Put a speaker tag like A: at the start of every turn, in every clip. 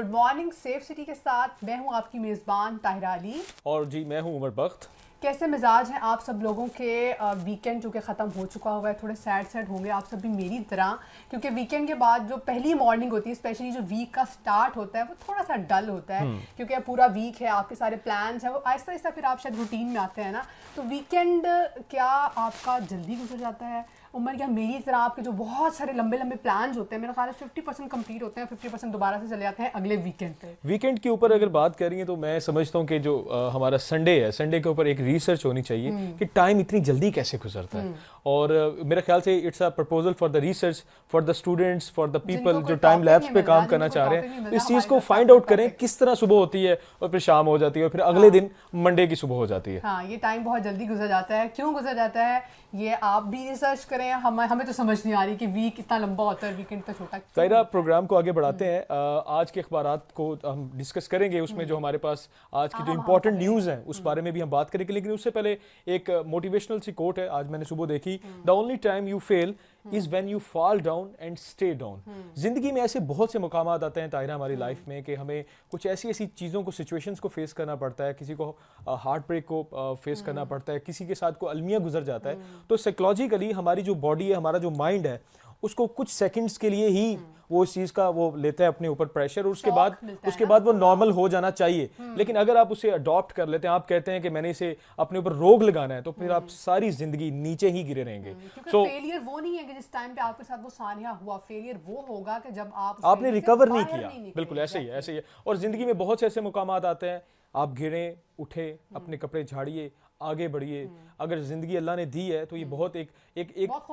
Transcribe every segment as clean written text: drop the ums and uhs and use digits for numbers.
A: Good morning safe city के साथ मैं हूं आपकी मेज़बान ताहिरा अली।
B: और जी मैं हूं उमर बख्त।
A: कैसे मिजाज हैं आप सब लोगों के? वीकेंड जो कि ख़त्म हो चुका हुआ है, थोड़े सैड होंगे आप सब भी मेरी तरह, क्योंकि वीकेंड के बाद जो पहली मॉर्निंग होती है, स्पेशली जो वीक का स्टार्ट होता है, वो थोड़ा सा डल होता है क्योंकि अब पूरा वीक है, आपके सारे प्लान्स हैं, वो आहिस्ता आहिस्ता फिर आप शायद रूटीन में आते हैं ना। तो वीकेंड क्या आपका जल्दी गुजर जाता है? उमर, क्या मेरी तरह आपके जो बहुत सारे लंबे लंबे प्लान्स होते हैं, मेरा ख्याल है 50% कंप्लीट होते हैं, 50% दोबारा से चले जाते हैं अगले वीकेंड पे?
B: वीकेंड के ऊपर अगर बात कर रही हैं तो मैं समझता हूं कि जो हमारा संडे है, संडे के ऊपर एक रिसर्च होनी चाहिए कि टाइम इतनी जल्दी कैसे गुजरता है। और मेरे ख्याल से it's a proposal for the research, for the students, for the people जो टाइम लैब्स पे काम करना चाह रहे हैं, तो इस चीज़ को फाइंड आउट करें किस तरह सुबह होती है और फिर शाम हो जाती है और फिर अगले दिन मंडे की सुबह हो जाती है।
A: हाँ, ये टाइम बहुत जल्दी गुजर जाता है। क्यों गुजर जाता है ये आप भी रिसर्च करें, हमें तो समझ नहीं आ रही कि वीक इतना लंबा होता है, वीकेंड इतना छोटा।
B: ताहिरा, प्रोग्राम को आगे बढ़ाते हैं। आज के अखबारात को हम डिस्कस करेंगे, उसमें जो हमारे पास आज की जो इंपॉर्टेंट न्यूज़ हैं उस बारे में भी हम बात करेंगे, लेकिन उससे पहले एक मोटिवेशनल सी कोट है, आज मैंने सुबह देखी। The only time you fail is when you fall down and stay down. जिंदगी में ऐसे बहुत से मकाम आते हैं ताहिरा हमारी लाइफ में कि हमें कुछ ऐसी ऐसी चीज़ों को, सिचुएशंस को फेस करना पड़ता है, किसी को हार्ट ब्रेक को फेस करना पड़ता है, किसी के साथ को अलमिया गुजर जाता है। तो साइकोलॉजिकली हमारी जो बॉडी है, हमारा जो माइंड है, उसको कुछ सेकंड्स के लिए ही वो इस चीज़ का वो लेता है अपने ऊपर प्रेशर, और उसके बाद वो नॉर्मल हो जाना चाहिए। लेकिन अगर आप उसे अडॉप्ट कर लेते हैं, आप कहते हैं कि मैंने इसे अपने ऊपर रोग लगाना है, तो फिर आप सारी जिंदगी नीचे ही गिरे रहेंगे।
A: तो फेलियर वो नहीं है कि जिस टाइम पे आपके साथ वो सानिया हुआ, फेलियर वो होगा कि जब
B: आपने रिकवर नहीं किया। बिल्कुल ऐसे ही है, ऐसे ही है। और जिंदगी में बहुत से ऐसे मुकाम आते हैं, आप गिरे, उठे, अपने कपड़े झाड़िए, आगे बढ़िए। अगर जिंदगी अल्लाह ने दी है तो ये बहुत एक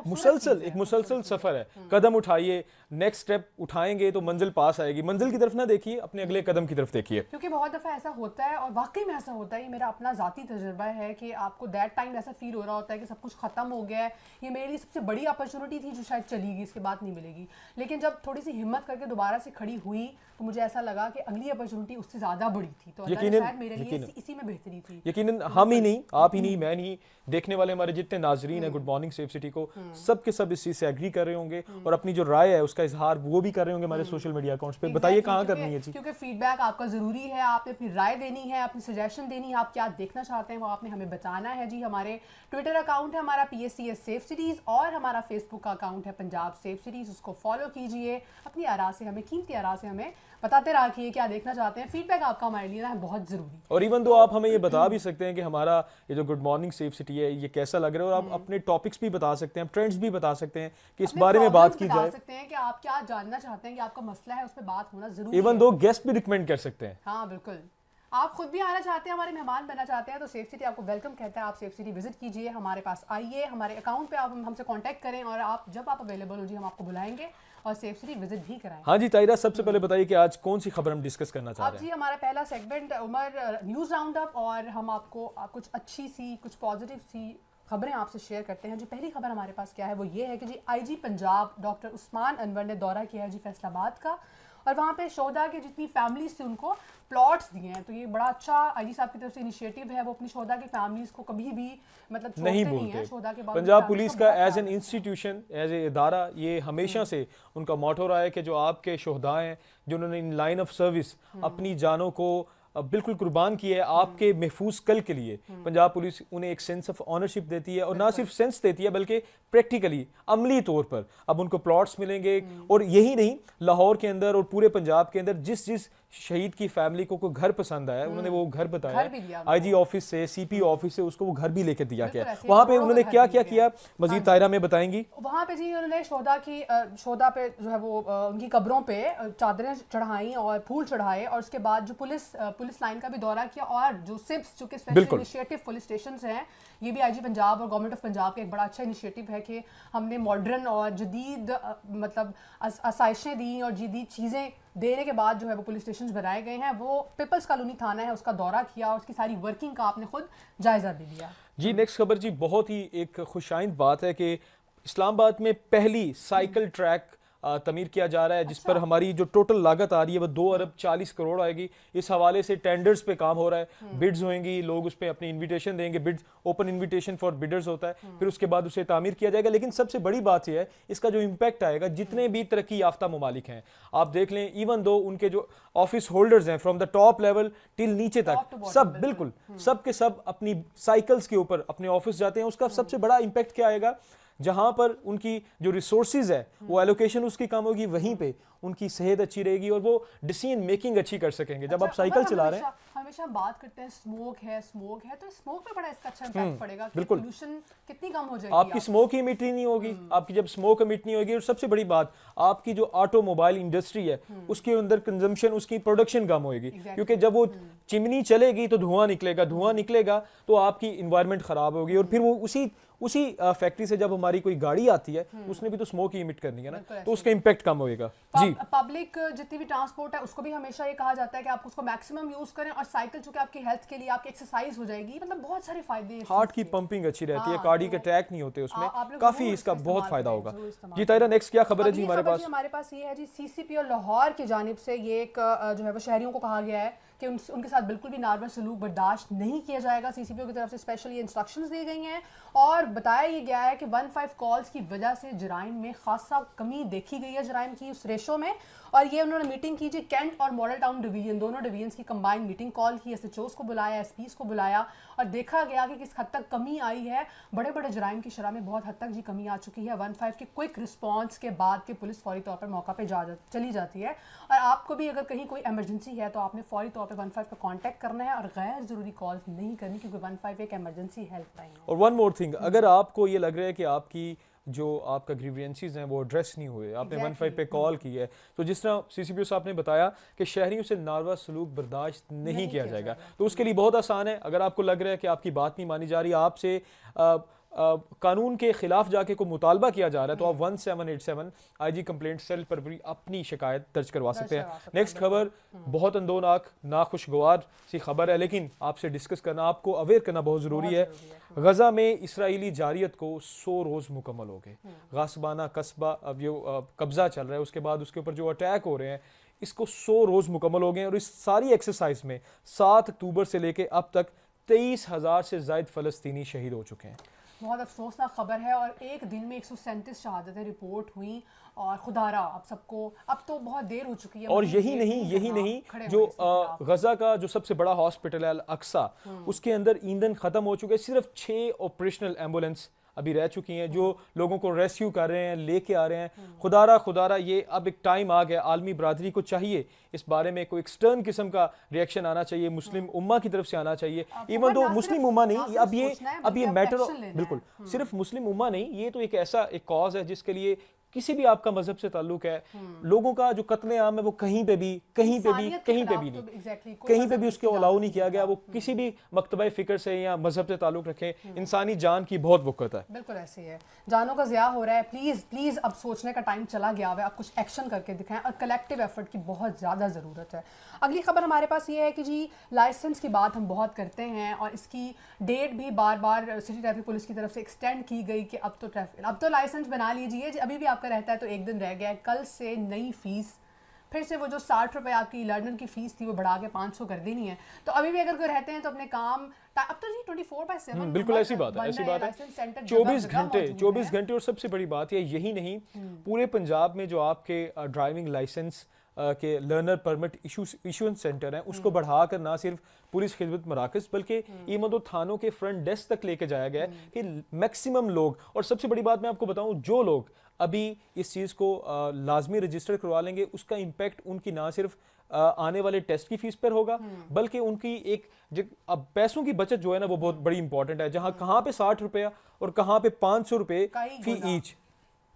B: मुसलसल सफर है। कदम उठाइए, नेक्स्ट स्टेप उठाएंगे तो मंजिल पास आएगी। मंजिल की तरफ ना देखिए, अपने अगले कदम की तरफ देखिए,
A: क्योंकि बहुत दफा ऐसा होता है और वाकई में ऐसा होता है। ये मेरा अपना जाती तजुर्बा है कि आपको दैट टाइम ऐसा फील हो रहा होता है कि सब कुछ खत्म हो गया है, ये मेरे लिए सबसे बड़ी अपॉर्चुनिटी थी जो शायद चली गई, इसके बाद नहीं मिलेगी। लेकिन जब थोड़ी सी हिम्मत करके दोबारा से खड़ी हुई तो मुझे ऐसा लगा कि अगली अपॉर्चुनिटी उससे ज्यादा बड़ी थी। तो शायद मेरे लिए इसी में बेहतरी थी।
B: यकीनन हम ही नहीं, आप ही नहीं, मैं नहीं, देखने वाले हमारे जितने नाजरीन हैं गुड मॉर्निंग सेफ सिटी को, सब के सब इस चीज से एग्री कर रहे होंगे और अपनी जो राय है उसका इजहार वो भी कर रहे होंगे हमारे सोशल मीडिया अकाउंट्स पे। बताइए कहाँ करनी है जी?
A: क्योंकि फीडबैक आपका जरूरी है, आपने अपनी राय देनी है, अपनी सजेशन देनी है, आप क्या देखना चाहते हैं वो आपने हमें बताना है जी। हमारे ट्विटर अकाउंट है हमारा PSCS सेफ सिटीज, और हमारा फेसबुक का अकाउंट है पंजाब सेफ सिटीज, उसको फॉलो कीजिए। अपनी आरा से हमें, कीमती आरा से हमें बताते रहिए क्या देखना चाहते हैं। फीडबैक आपका हमारे लिए ना है बहुत जरूरी।
B: और इवन दो आप हमें ये बता भी सकते हैं कि हमारा ये जो गुड मॉर्निंग सेफ सिटी है ये कैसा लग रहा है, और आप अपने टॉपिक्स भी बता सकते हैं, ट्रेंड्स भी बता सकते हैं कि इस बारे में बात की जाए,
A: सकते हैं कि आप क्या जानना चाहते हैं, कि आपका मसला है उस पर बात होना जरूरी है।
B: इवन दो गेस्ट भी रिकमेंड कर सकते हैं।
A: हाँ बिल्कुल, आप खुद भी आना चाहते हैं, हमारे मेहमान बनना चाहते हैं, तो सेफ सिटी आपको वेलकम कहता है। आप सेफ सिटी विजिट कीजिए, हमारे पास आइए, हमारे अकाउंट पे आप हमसे कांटेक्ट करें, और आप जब आप अवेलेबल हो जी हम आपको बुलाएंगे और सेफ सिटी विजिट भी कराएंगे।
B: हाँ जी ताहिरा, सबसे पहले बताइए कि आज कौन सी खबर हम डिस्कस करना चाह रहे हैं?
A: जी हमारा पहला segment Umar news round up, और हम आपको कुछ अच्छी सी, कुछ पॉजिटिव सी खबरें आपसे शेयर करते हैं। जो पहली खबर हमारे पास क्या है वो ये है कि जी IG पंजाब डॉक्टर उस्मान अनवर ने दौरा किया है जी फैसलाबाद का, और वहाँ पे शोहदा के जितनी फैमिलीज थी उनको प्लॉट्स दिए हैं। तो ये बड़ा अच्छा IG साहब की तरफ से इनिशिएटिव है। वो अपनी शोहदा की फैमिलीज को कभी भी मतलब
B: नहीं भूलते। पंजाब पुलिस का as an institution, as a इदारा, ये हमेशा से उनका मोटो रहा है कि जो आपके शोहदा हैं, जिन्होंने इन लाइन ऑफ सर्विस अपनी जानों को बिल्कुल कुर्बान किया है आपके महफूज कल के लिए, पंजाब पुलिस उन्हें एक सेंस ऑफ ऑनरशिप देती है, और ना सिर्फ सेंस देती है बल्कि प्रैक्टिकली अमली तौर पर अब उनको प्लॉट्स मिलेंगे। और यही नहीं, लाहौर के अंदर और पूरे पंजाब के अंदर जिस जिस शहीद की फैमिली को कोई घर पसंद आया, उन्होंने वो घर बताया, IG ऑफिस से, CP ऑफिस से उसको वो घर भी लेके दिया गया। वहाँ पे उन्होंने क्या क्या किया मजीद ताहिरा में बताएंगी?
A: वहाँ पे जी उन्होंने शोहदा पे जो है वो उनकी कब्रों पे चादरें चढ़ाई और फूल चढ़ाए, और उसके बाद जो पुलिस लाइन का भी दौरा किया, और जो सिप्स जो कि स्पेशल इनिशिएटिव पुलिस स्टेशन हैं, ये भी IG पंजाब और गवर्नमेंट ऑफ पंजाब का एक बड़ा अच्छा इनिशिएटिव है कि हमने मॉडर्न और जदीद मतलब आसाइशें दी और जदीद चीज़ें देने के बाद जो है वो पुलिस स्टेशन बनाए गए हैं। वो पीपल्स कॉलोनी थाना है, उसका दौरा किया और उसकी सारी वर्किंग का आपने खुद जायजा भी लिया
B: जी। नेक्स्ट खबर जी, बहुत ही एक खुशाइंद बात है कि इस्लामाबाद में पहली साइकिल ट्रैक तमीर किया जा रहा है, जिस पर हमारी जो टोटल लागत आ रही है वो 2 अरब 40 करोड़ आएगी। इस हवाले से टेंडर्स पे काम हो रहा है, बिड्स होंगी, लोग उस पर अपनी इन्विटेशन देंगे, bids open invitation for bidders होता है, फिर उसके बाद उसे तामीर किया जाएगा। लेकिन सबसे बड़ी बात यह है इसका जो इम्पैक्ट आएगा, जितने भी तरक्की याफ्ता ममालिक हैं, आप देख लें, इवन दो उनके जो ऑफिस होल्डर्स हैं from the top level till नीचे तक, सब बिल्कुल सब के सब अपनी साइकिल्स के ऊपर अपने ऑफिस जाते हैं। उसका सबसे बड़ा इम्पैक्ट क्या आएगा, जहां पर उनकी जो रिसोर्सेज है वो एलोकेशन उसकी कम होगी, वहीं पे उनकी सेहत अच्छी रहेगी और वो डिसीजन मेकिंग अच्छी कर सकेंगे। जब आप साइकिल चला रहे हैं,
A: हमेशा बात करते हैं स्मोक है तो स्मोक पे बड़ा इसका अच्छा इम्पैक्ट पड़ेगा,
B: बिल्कुल
A: पोल्यूशन कितनी कम हो जाएगी,
B: आपकी स्मोक ही इमिट नहीं होगी, आपकी जब स्मोक इमिट नहीं होगी। और सबसे बड़ी बात, आपकी जो ऑटोमोबाइल इंडस्ट्री है उसके अंदर कंजम्पशन, उसकी प्रोडक्शन कम होगी, क्योंकि जब वो चिमनी चलेगी तो धुआं निकलेगा तो आपकी इन्वायरमेंट खराब होगी। और फिर वो उसी फैक्ट्री से जब हमारी कोई गाड़ी आती है उसने भी तो स्मोक ही इमिट करनी है ना, तो उसका इम्पैक्ट कम होएगा। जी,
A: पब्लिक जितनी भी ट्रांसपोर्ट है उसको भी हमेशा ये कहा जाता है कि आप उसको मैक्सिमम यूज करें, और साइकिल चूंकि आपकी हेल्थ के लिए, आपकी एक्सरसाइज हो जाएगी, मतलब बहुत सारे फायदे हैं,
B: हार्ट की पंपिंग अच्छी रहती है, कार्डियक अटैक नहीं होते उसमें, काफी इसका बहुत फायदा होगा। जी ताहिरा, नेक्स्ट क्या खबर है जी
A: हमारे पास ये है जी, सीसीपी और लाहौर की जानिब से ये एक जो है वो शहरियों को कहा गया है कि उनके साथ बिल्कुल भी नार्मल सलूक बर्दाश्त नहीं किया जाएगा। सीसीपीओ की तरफ से स्पेशली इंस्ट्रक्शंस दी गई हैं और बताया ये गया है कि 15 कॉल्स की वजह से जराइम में खासा कमी देखी गई है, जराइम की उस रेशो में। और ये उन्होंने मीटिंग की जी, कैंट और मॉडल टाउन डिवीजन, दोनों डिवीजन्स की कंबाइंड मीटिंग कॉल की, एसएचओस को बुलाया, एसपीस को बुलाया, और देखा गया कि किस हद तक कमी आई है। बड़े बड़े जराइम की शरह में बहुत हद तक जी कमी आ चुकी है। 15 के क्विक रिस्पॉन्स के बाद के पुलिस फौरी तौर पर मौका पे चली जाती है, और आपको भी अगर कहीं कोई इमरजेंसी है तो आपने फौरी तौर पर 15 पर कॉन्टैक्ट करना है और गैर जरूरी कॉल्स नहीं करनी, क्योंकि 15 एक इमरजेंसी हेल्पलाइन है।
B: और वन मोर थिंग, अगर आपको ये लग रहा है कि आपकी जो आपका ग्रीवियंसेस हैं वो एड्रेस नहीं हुए, आपने 15 पे कॉल की है, तो जिस तरह सीसीपीओ साहब ने बताया कि शहरियों से नारवा सलूक बर्दाश्त नहीं किया जाएगा, तो उसके लिए बहुत आसान है। अगर आपको लग रहा है कि आपकी बात नहीं मानी जा रही, आपसे कानून के खिलाफ जाके कोई मुतालबा किया जा रहा है, तो आप 1787 आईजी कंप्लेंट सेल पर भी अपनी शिकायत दर्ज करवा सकते हैं। नेक्स्ट खबर बहुत अंदोनाक नाखुशगवार सी खबर है, लेकिन आपसे डिस्कस करना, आपको अवेयर करना बहुत ज़रूरी है। गजा में इसराइली जारियत को 100 रोज़ मुकम्मल हो गए। गासबाना कस्बा अब जो कब्जा चल रहा है, उसके बाद उसके ऊपर जो अटैक हो रहे हैं, इसको 100 रोज़ मुकम्मल हो गए। और इस सारी एक्सरसाइज में 7 अक्टूबर से लेके अब तक 23,000 से ज़ायद फ़लस्तीनी शहीद हो चुके हैं।
A: बहुत अफसोसनाक खबर है, और एक दिन में 137 शहादतें रिपोर्ट हुई, और खुदारा अब सबको, अब तो बहुत देर हो चुकी है।
B: और यही नहीं जो गजा का जो सबसे बड़ा हॉस्पिटल है अल अक्सा, उसके अंदर ईंधन खत्म हो चुके हैं, सिर्फ 6 ऑपरेशनल एम्बुलेंस अभी रह चुकी हैं जो लोगों को रेस्क्यू कर रहे हैं, लेके आ रहे हैं। खुदारा ये अब एक टाइम आ गया, आलमी बरादरी को चाहिए इस बारे में कोई एक्सटर्न किस्म का रिएक्शन आना चाहिए, मुस्लिम उम्मा की तरफ से आना चाहिए। इवन दो मुस्लिम उम्मा नहीं, अब ये मैटर, बिल्कुल सिर्फ मुस्लिम उम्मा नहीं, ये तो एक ऐसा एक कॉज है जिसके लिए किसी भी आपका मजहब से ताल्लुक है, लोगों का जो कत्ले आम है वो कहीं पे भी नहीं, कहीं पे भी उसके अलाउ नहीं किया गया। वो किसी भी मकतबा फिक्र से या मजहब से ताल्लुक रखे, इंसानी जान की बहुत वक़्त है।
A: बिल्कुल ऐसे है, जानों का ज़िया हो रहा है। प्लीज अब सोचने का टाइम चला गया है, अब कुछ एक्शन करके दिखाएं, और कलेक्टिव एफर्ट की बहुत ज़्यादा ज़रूरत है। अगली खबर हमारे पास ये है कि जी, लाइसेंस की बात हम बहुत करते हैं, और इसकी डेट भी बार बार सिटी ट्रैफिक पुलिस की तरफ से एक्सटेंड की गई कि अब तो लाइसेंस बना लीजिए, अभी भी आपका रहता है तो एक दिन रह गया है। कल से नई फीस, फिर से वो जो 60 रुपए आपकी लर्नर की फीस थी वो बढ़ा के 500 कर देनी है। तो अभी भी अगर कोई रहते हैं तो अपने काम, अब तो जी 24/7
B: बिल्कुल ऐसी बात है 24 घंटे। और सबसे बड़ी बात यही नहीं, पूरे पंजाब में जो आपके ड्राइविंग लाइसेंस के लर्नर परमिट इशुएंस सेंटर हैं, उसको बढ़ाकर ना सिर्फ पुलिस खिदमत मराकज़ बल्कि इवन तो थानों के फ्रंट डेस्क तक लेके जाया गया है कि मैक्सिमम लोग, और सबसे बड़ी बात मैं आपको बताऊं, जो लोग अभी इस चीज़ को लाजमी रजिस्टर करवा लेंगे, उसका इम्पैक्ट उनकी ना सिर्फ आने वाले टेस्ट की फीस पर होगा, बल्कि उनकी एक अब पैसों की बचत जो है ना वो बहुत बड़ी इंपॉर्टेंट है। जहां कहां पे 60 रुपया और कहां पे 500 रुपए फी ईच,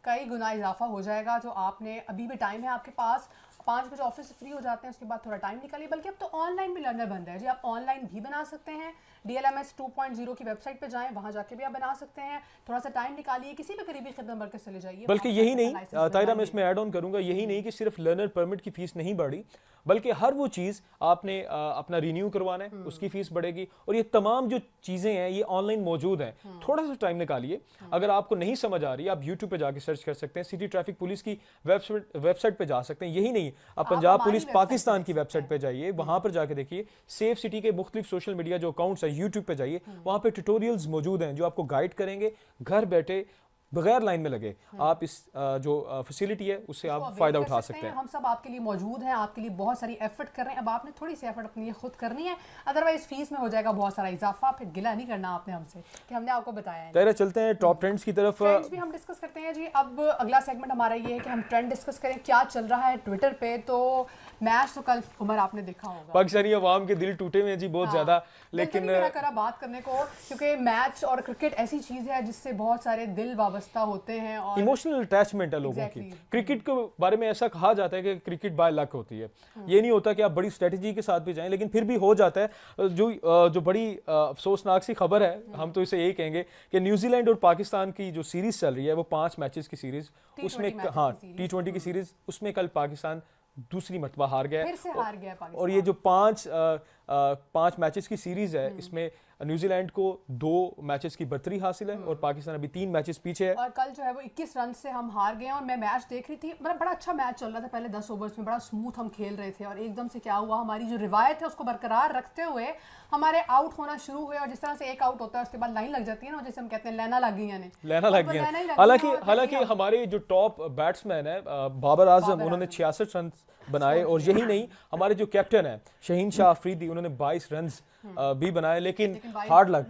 A: कई गुना इजाफा हो जाएगा। जो आपने अभी भी टाइम है आपके पास, 5 बजे ऑफिस से फ्री हो जाते हैं, उसके बाद थोड़ा टाइम निकालिए। बल्कि अब तो ऑनलाइन भी लर्नर बन रहा है जी, आप ऑनलाइन भी बना सकते हैं। DLMS 2.0 की वेबसाइट पे जाएं, वहां जाके भी आप बना सकते हैं। थोड़ा सा टाइम निकालिए, किसी भी करीबी खिदमत मरकज चले जाइए।
B: बल्कि यही नहीं ताहिरा, मैं इसमें ऐड ऑन करूंगा, यही नहीं कि सिर्फ लर्नर परमिट की फीस नहीं बढ़ी, बल्कि हर वो चीज़ आपने अपना रिन्यू करवाना है, उसकी फीस बढ़ेगी। और ये तमाम जो चीज़ें हैं ये ऑनलाइन मौजूद हैं। थोड़ा सा टाइम निकालिए, अगर आपको नहीं समझ आ रही आप यूट्यूब पे जाके सर्च कर सकते हैं, सिटी ट्रैफिक पुलिस की वेबसाइट पे जा सकते हैं। यही नहीं, आप पंजाब पुलिस पाकिस्तान की वेबसाइट पे जाइए, वहां पर जाके देखिए सेफ सिटी के मुख्तलिफ सोशल मीडिया जो अकाउंट्स है, यूट्यूब पे जाइए, वहां पे ट्यूटोरियल्स मौजूद हैं जो आपको गाइड करेंगे घर बैठे बगैर लाइन में लगे। आप इस जो फैसिलिटी है उससे आप फायदा उठा सकते हैं।
A: हम सब आपके लिए मौजूद हैं, आपके लिए बहुत सारी एफर्ट कर रहे हैं। अब आपने थोड़ी सी एफर्ट अपनी खुद करनी है, अदरवाइज फीस में हो जाएगा बहुत सारा इजाफा, फिर गिला नहीं करना आपने हमसे कि हमने आपको बताया है।
B: तेरा चलते हैं टॉप ट्रेंड्स की तरफ।
A: ट्रेंड्स भी हम डिस्कस करते हैं जी। अब अगला सेगमेंट हमारा ये है कि हम ट्रेंड डिस्कस करें, क्या चल रहा है ट्विटर पे। तो मैच तो कल उमर आपने देखा होगा,
B: पाकिस्तानी अवाम के दिल टूटे हुए हैं जी बहुत ज्यादा, लेकिन
A: मेरा करा बात करने को, क्योंकि मैच और क्रिकेट ऐसी चीज है जिससे बहुत सारे दिल वाबस्ता होते हैं और
B: इमोशनल अटैचमेंट है लोगों की। क्रिकेट के बारे में ऐसा कहा जाता है कि क्रिकेट बाय लक होती है। ये नहीं होता कि आप बड़ी स्ट्रेटजी के साथ भी जाएं, लेकिन फिर भी हो जाता है। जो बड़ी अफसोसनाक सी खबर है, हम तो इसे यही कहेंगे कि न्यूजीलैंड और पाकिस्तान की जो सीरीज चल रही है वो 5 मैचेस की सीरीज, उसमें हाँ T20 की सीरीज, उसमें कल पाकिस्तान दूसरी मरतबा हार गया,
A: फिर से हार गया पाकिस्तान।
B: और ये जो 5 मैचेस की सीरीज है, इसमें न्यूजीलैंड को 2 मैचेस की बर्तरी हासिल है और पाकिस्तान अभी 3 मैचेस पीछे है।
A: और कल जो है वो 21 रन से हम हार गए। और मैं मैच देख रही थी, मतलब बड़ा अच्छा मैच चल रहा था, पहले 10 ओवर्स में बड़ा स्मूथ हम खेल रहे थे, और एकदम से क्या हुआ, हमारी जो रिवायत है उसको बरकरार रखते हुए हमारे आउट होना शुरू हुए। और जिस तरह से एक आउट होता है उसके बाद लाइन लग जाती है ना, जैसे हम कहते हैं लैना लग गई, लैना लग
B: गई। हालांकि हमारे जो टॉप बैट्समैन है बाबर आजम, उन्होंने 66 रन बनाए, और यही नहीं, हमारे जो कैप्टन है शहीन शाह अफरीदी, उन्होंने 22 रन भी बनाए, लेकिन हार्ड लक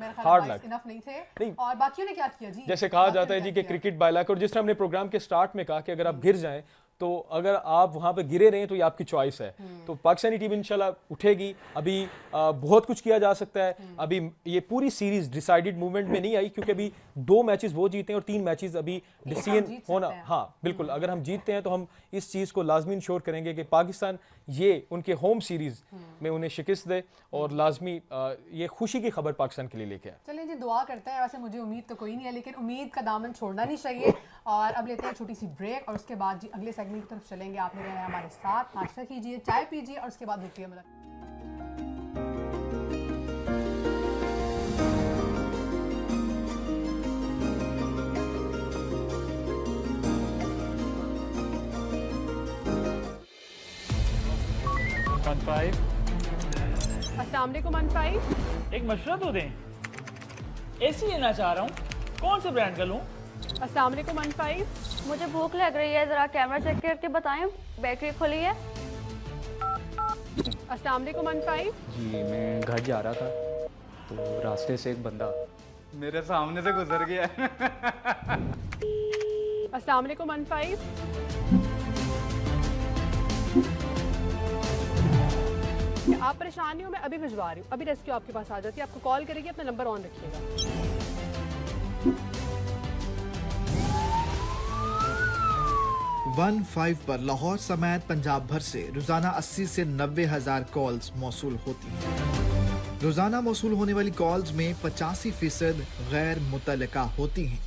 A: इनफ नहीं थे। नहीं। और बाकियों ने क्या किया जी,
B: जैसे कहा जाता है जी कि क्रिकेट बाय लक, और जिस तरह हमने प्रोग्राम के स्टार्ट में कहा कि अगर आप गिर जाएं तो अगर आप वहां पे गिरे रहे तो ये आपकी चॉइस है। तो पाकिस्तानी टीम इंशाल्लाह उठेगी। अभी बहुत कुछ किया जा सकता है। अभी ये पूरी सीरीज डिसाइडेड मूवमेंट में नहीं आई, क्योंकि अभी 2 मैचेस वो जीते हैं और 3 मैचेस अभी डिसीजन होना। हाँ बिल्कुल, अगर हम जीतते हैं तो हम इस चीज को लाजमी इंश्योर करेंगे कि पाकिस्तान ये उनके होम सीरीज में उन्हें शिकस्त दे, और लाजमी ये खुशी की खबर पाकिस्तान के लिए लेके आए।
A: चलिए जी, दुआ करते हैं। वैसे मुझे उम्मीद तो कोई नहीं है, लेकिन उम्मीद का दामन छोड़ना नहीं चाहिए। और अब लेते हैं छोटी सी ब्रेक, और उसके बाद जी अगले सेगमेंट की तरफ चलेंगे। आपने रहना है हमारे साथ, नाश्ता कीजिए, चाय पीजिए, और उसके बाद होती है मुलाकात। अस्सलाम वालेकुम अनफाइव,
C: एक मशवरा तो दें। एसी लेना चाह रहा हूँ, कौन से ब्रांड का लूँ?
A: अस्सलाम वालेकुम अनफाइव,
D: मुझे भूख लग रही है, जरा कैमरा चेक करके बताएं, बैटरी खुली है।
A: अस्सलाम वालेकुम अनफाइव
E: जी, मैं घर जा रहा था तो रास्ते से एक बंदा मेरे सामने से गुजर गया।
A: अस्सलाम वालेकुम अनफाइव, आप परेशान नहीं हो, मैं अभी भिजवा रही हूँ, अभी रेस्क्यू आपके पास आ जाती है, आपको कॉल करेगी, अपना नंबर ऑन रखिएगा।
F: 15 पर लाहौर समेत पंजाब भर से रोजाना 80 से 90 हज़ार कॉल्स मौसूल होती हैं। रोजाना मौसूल होने वाली कॉल्स में 85% गैर मुतल्लिका होती हैं।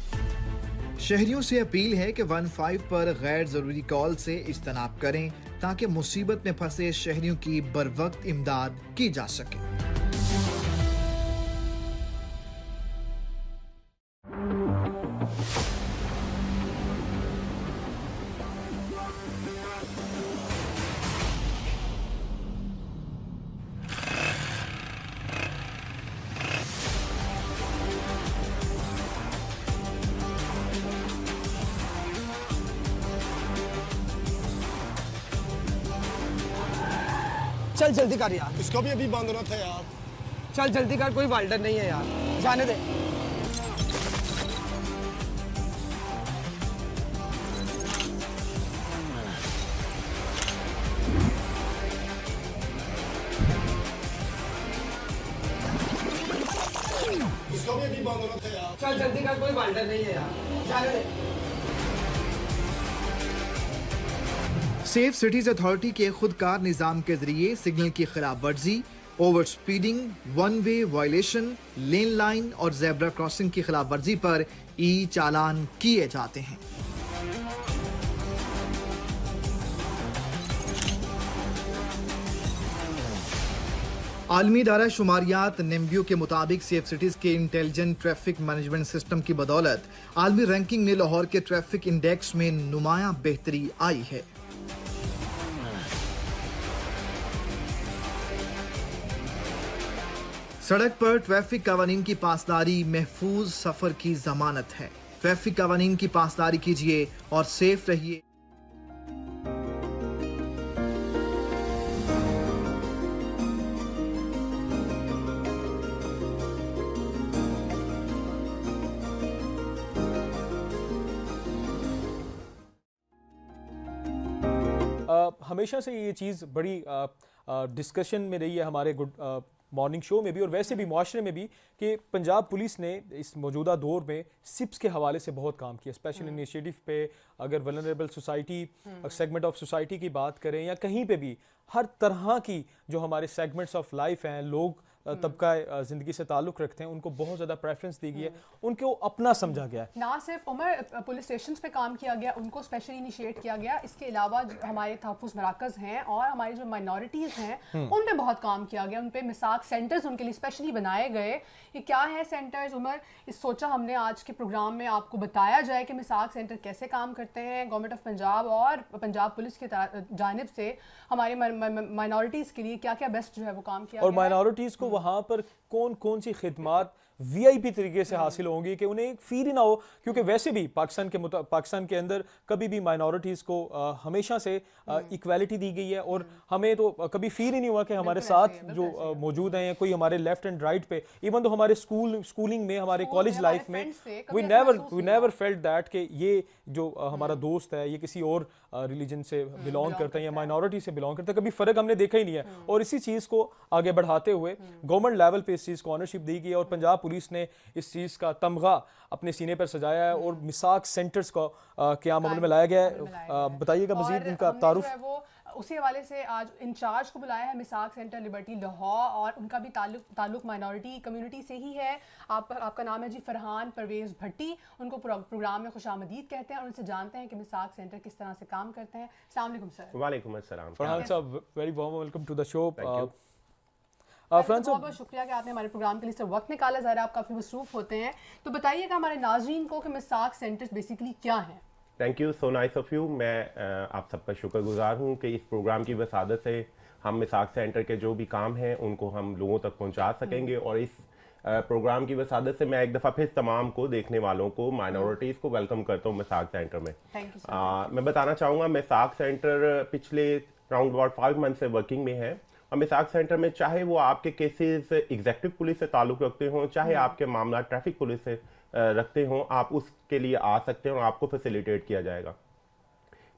F: शहरियों से अपील है कि 15 पर गैर जरूरी कॉल से इज्तनाब करें, ताकि मुसीबत में फंसे शहरियों की बरवक्त इमदाद की जा सके।
G: चल जल्दी कर यार,
H: इसको भी अभी बांधना था यार।
G: चल जल्दी कर, कोई वाल्डर नहीं है यार, जाने दे।
H: इसको भी अभी बांधना था यार।
G: चल जल्दी कर, कोई वाल्डर नहीं है यार, जाने दे।
F: सेफ सिटीज अथॉरिटी के खुदकार निजाम के जरिए सिग्नल की खिलाफ वर्जी, over speeding, one way violation, lane line और जेब्रा क्रॉसिंग की खिलाफ वर्जी पर ई चालान किए जाते हैं। आलमी दायरा शुमारियात नेम्बियो के मुताबिक सेफ सिटीज के इंटेलिजेंट ट्रैफिक मैनेजमेंट सिस्टम की बदौलत आलमी रैंकिंग में लाहौर के ट्रैफिक इंडेक्स में नुमायां बेहतरी आई है। सड़क पर ट्रैफिक कवानीन की पासदारी महफूज सफर की जमानत है। ट्रैफिक कवानीन की पासदारी कीजिए और सेफ रहिए।
B: हमेशा से ये चीज़ बड़ी डिस्कशन में रही है हमारे गुड मॉर्निंग शो में भी और वैसे भी मुआशरे में भी कि पंजाब पुलिस ने इस मौजूदा दौर में सिप्स के हवाले से बहुत काम किया। स्पेशल इनिशिएटिव पे अगर vulnerable society segment of society की बात करें या कहीं पे भी हर तरह की जो हमारे सेगमेंट्स ऑफ लाइफ हैं, लोग तबका ज़िंदगी से ताल्लुक़ रखते हैं, उनको बहुत ज़्यादा प्रेफरेंस दी गई है, उनको अपना समझा गया है।
A: ना सिर्फ उमर पुलिस स्टेशन पे काम किया गया, उनको स्पेशली इनिशिएट किया गया, इसके अलावा हमारे तहफ़्फ़ुज़ मराकज़ हैं और हमारी जो माइनॉरिटीज़ हैं उन पे बहुत काम किया गया। उन पे मिसाक सेंटर्स उनके लिए स्पेशली बनाए गए। ये क्या है सेंटर्स उमर? इस सोचा हमने आज के प्रोग्राम में आपको बताया जाए कि मिसाक सेंटर कैसे काम करते हैं। गवर्नमेंट ऑफ पंजाब और पंजाब पुलिस की जानिब से हमारे माइनॉरिटीज़ के लिए क्या क्या बेस्ट जो है वो काम किया
B: और
A: गया है।
B: माइनॉरिटीज़ को वहाँ पर कौन कौन सी खिदमात वीआईपी तरीके से हासिल होंगी कि उन्हें एक फील ही ना हो, क्योंकि वैसे भी पाकिस्तान के अंदर कभी भी माइनॉरिटीज़ को हमेशा से इक्वालिटी दी गई है और हमें तो कभी फील ही नहीं हुआ कि हमारे साथ जो मौजूद हैं या कोई हमारे लेफ्ट एंड राइट पे, इवन तो हमारे स्कूलिंग में, हमारे कॉलेज लाइफ में वी नेवर फेल्ट दैट कि ये जो हमारा दोस्त है ये किसी और रिलीजन से बिलोंग करता है या माइनॉरिटी से बिलोंग करता है, कभी फ़र्क हमने देखा ही नहीं है। और इसी चीज़ को आगे बढ़ाते हुए गवर्नमेंट लेवल पे इस चीज़ को ऑनरशिप दी गई है और पंजाब पुलिस ने इस चीज़ का तमगा अपने सीने पर सजाया है और मिसाक सेंटर्स को क़याम अमल में लाया गया है। बताइएगा मज़ीद इनका तारुफ।
A: उसी हवाले से आज इंचार्ज को बुलाया है मिसाक सेंटर लिबर्टी लाहौर और उनका भी ताल्लुक माइनॉरिटी कम्युनिटी से ही है। आपका नाम है जी फरहान परवेज़ भट्टी। उनको प्रोग्राम में खुशामदीद कहते हैं और उनसे जानते हैं कि मिसाक सेंटर किस तरह से काम करते हैं। अस्सलाम वालेकुम सर।
I: वालेकुम अस्सलाम।
B: फरहान साहब, very warm welcome to the show.
A: बहुत बहुत शुक्रिया कि आपने हमारे प्रोग्राम के लिए सिर्फ वक्त निकाला। ज़रा आप काफ़ी मसरूफ़ होते हैं, तो बताइएगा हमारे नाज़रीन को कि मिसाक सेंटर्स बेसिकली क्या हैं।
I: Thank you, so nice of you. मैं आप सबका शुक्रगुजार हूँ कि इस प्रोग्राम की वसादत से हम मिसाक सेंटर के जो भी काम हैं उनको हम लोगों तक पहुँचा सकेंगे। और इस प्रोग्राम की वसादत से मैं एक दफ़ा फिर तमाम को देखने वालों को, माइनॉरिटीज़ को वेलकम करता हूँ मिसाक सेंटर में। मैं बताना चाहूँगा मिसाक सेंटर पिछले राउंड अबाउट 5 मंथ से वर्किंग में है। और मिसाक सेंटर में चाहे वो आपके केसेस एग्जीक्यूटिव पुलिस से ताल्लुक़ रखते हों, चाहे आपके मामला ट्रैफिक पुलिस से रखते हों, आप उसके लिए आ सकते हैं और आपको फैसिलिटेट किया जाएगा।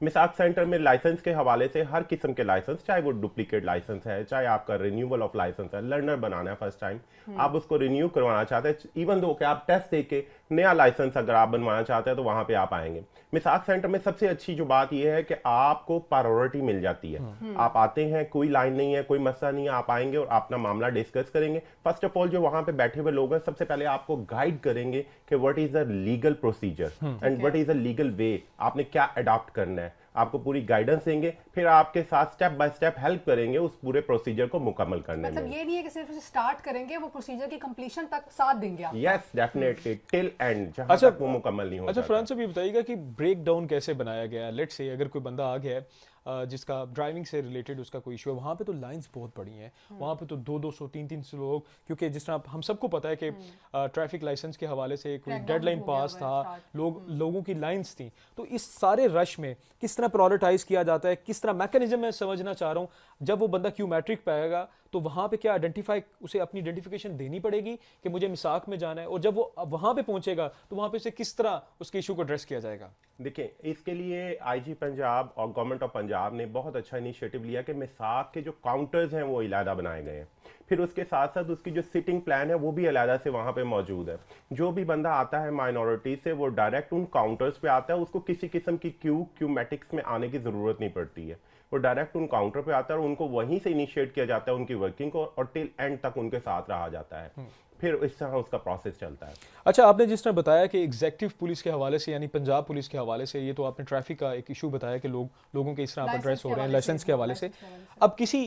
I: मिसाक सेंटर में लाइसेंस के हवाले से हर किस्म के लाइसेंस, चाहे वो डुप्लीकेट लाइसेंस है, चाहे आपका रिन्यूअल ऑफ लाइसेंस है, लर्नर बनाना है फर्स्ट टाइम, आप उसको रिन्यू करवाना चाहते हैं, इवन दो कि आप टेस्ट दे के नया लाइसेंस अगर आप बनवाना चाहते हैं तो वहां पे आप आएंगे। मिसाक सेंटर में सबसे अच्छी जो बात यह है कि आपको प्रायोरिटी मिल जाती है। आप आते हैं, कोई लाइन नहीं है, कोई मसला नहीं है, आप आएंगे और अपना मामला डिस्कस करेंगे। फर्स्ट ऑफ ऑल जो वहां पे बैठे हुए लोग हैं सबसे पहले आपको गाइड करेंगे कि what is the legal procedure and what is the legal way, आपने क्या अडॉप्ट करना है, आपको पूरी गाइडेंस देंगे, फिर आपके साथ स्टेप बाय स्टेप हेल्प करेंगे उस पूरे प्रोसीजर को मुकम्मल करने में।
A: मतलब ये नहीं है कि सिर्फ स्टार्ट करेंगे, वो प्रोसीजर की कंप्लीशन तक साथ देंगे आप।
I: यस डेफिनेटली टिल एंड, जहां तक वो मुकम्मल नहीं हो।
B: अच्छा फरहान साहब, ये बताइएगा कि ब्रेक डाउन कैसे बनाया गया है? लेट्स से अगर कोई बंदा आ गया है जिसका ड्राइविंग से रिलेटेड उसका कोई इशू है, वहाँ पे तो लाइंस बहुत बड़ी हैं, वहाँ पे तो 200 300 लोग, क्योंकि जिस तरह हम सबको पता है कि ट्रैफिक लाइसेंस के हवाले से कोई डेडलाइन पास था, लोगों की लाइंस थी, तो इस सारे रश में किस तरह प्रायोरिटाइज किया जाता है, किस तरह मैकेनिज्म मैं समझना चाह रहा हूँ, जब वो बंदा क्यू मैट्रिक पाएगा तो वहाँ पे क्या आइडेंटिफाई, उसे अपनी आइडेंटिफिकेशन देनी पड़ेगी कि मुझे मिसाक में जाना है, और जब वो वहाँ पे पहुँचेगा तो वहाँ पे उसे किस तरह उसके इशू को एड्रेस किया जाएगा?
I: देखिए, इसके लिए आईजी पंजाब और गवर्नमेंट ऑफ पंजाब ने बहुत अच्छा इनिशिएटिव लिया कि मिसाक के जो काउंटर्स हैं वो अलहदा बनाए गए हैं। फिर उसके साथ साथ उसकी जो सिटिंग प्लान है वो भी अलहदा से वहाँ पे मौजूद है। जो भी बंदा आता है माइनॉरिटी से वो डायरेक्ट उन काउंटर्स पे आता है, उसको किसी किस्म की क्यूमैटिक्स में आने की ज़रूरत नहीं पड़ती है, वो डायरेक्ट उन काउंटर पे आता है और उनको वहीं से इनिशिएट किया जाता है उनकी वर्किंग को, और टिल एंड तक उनके साथ रहा जाता है। फिर इस तरह उसका प्रोसेस चलता है।
B: अच्छा, आपने जिस तरह बताया कि एग्जेक्टिव पुलिस के हवाले से यानी पंजाब पुलिस के हवाले से, ये तो आपने ट्रैफिक का एक इशू बताया कि लोगों के इस तरह पर ड्रेस हो रहे हैं लाइसेंस के हवाले से। अब किसी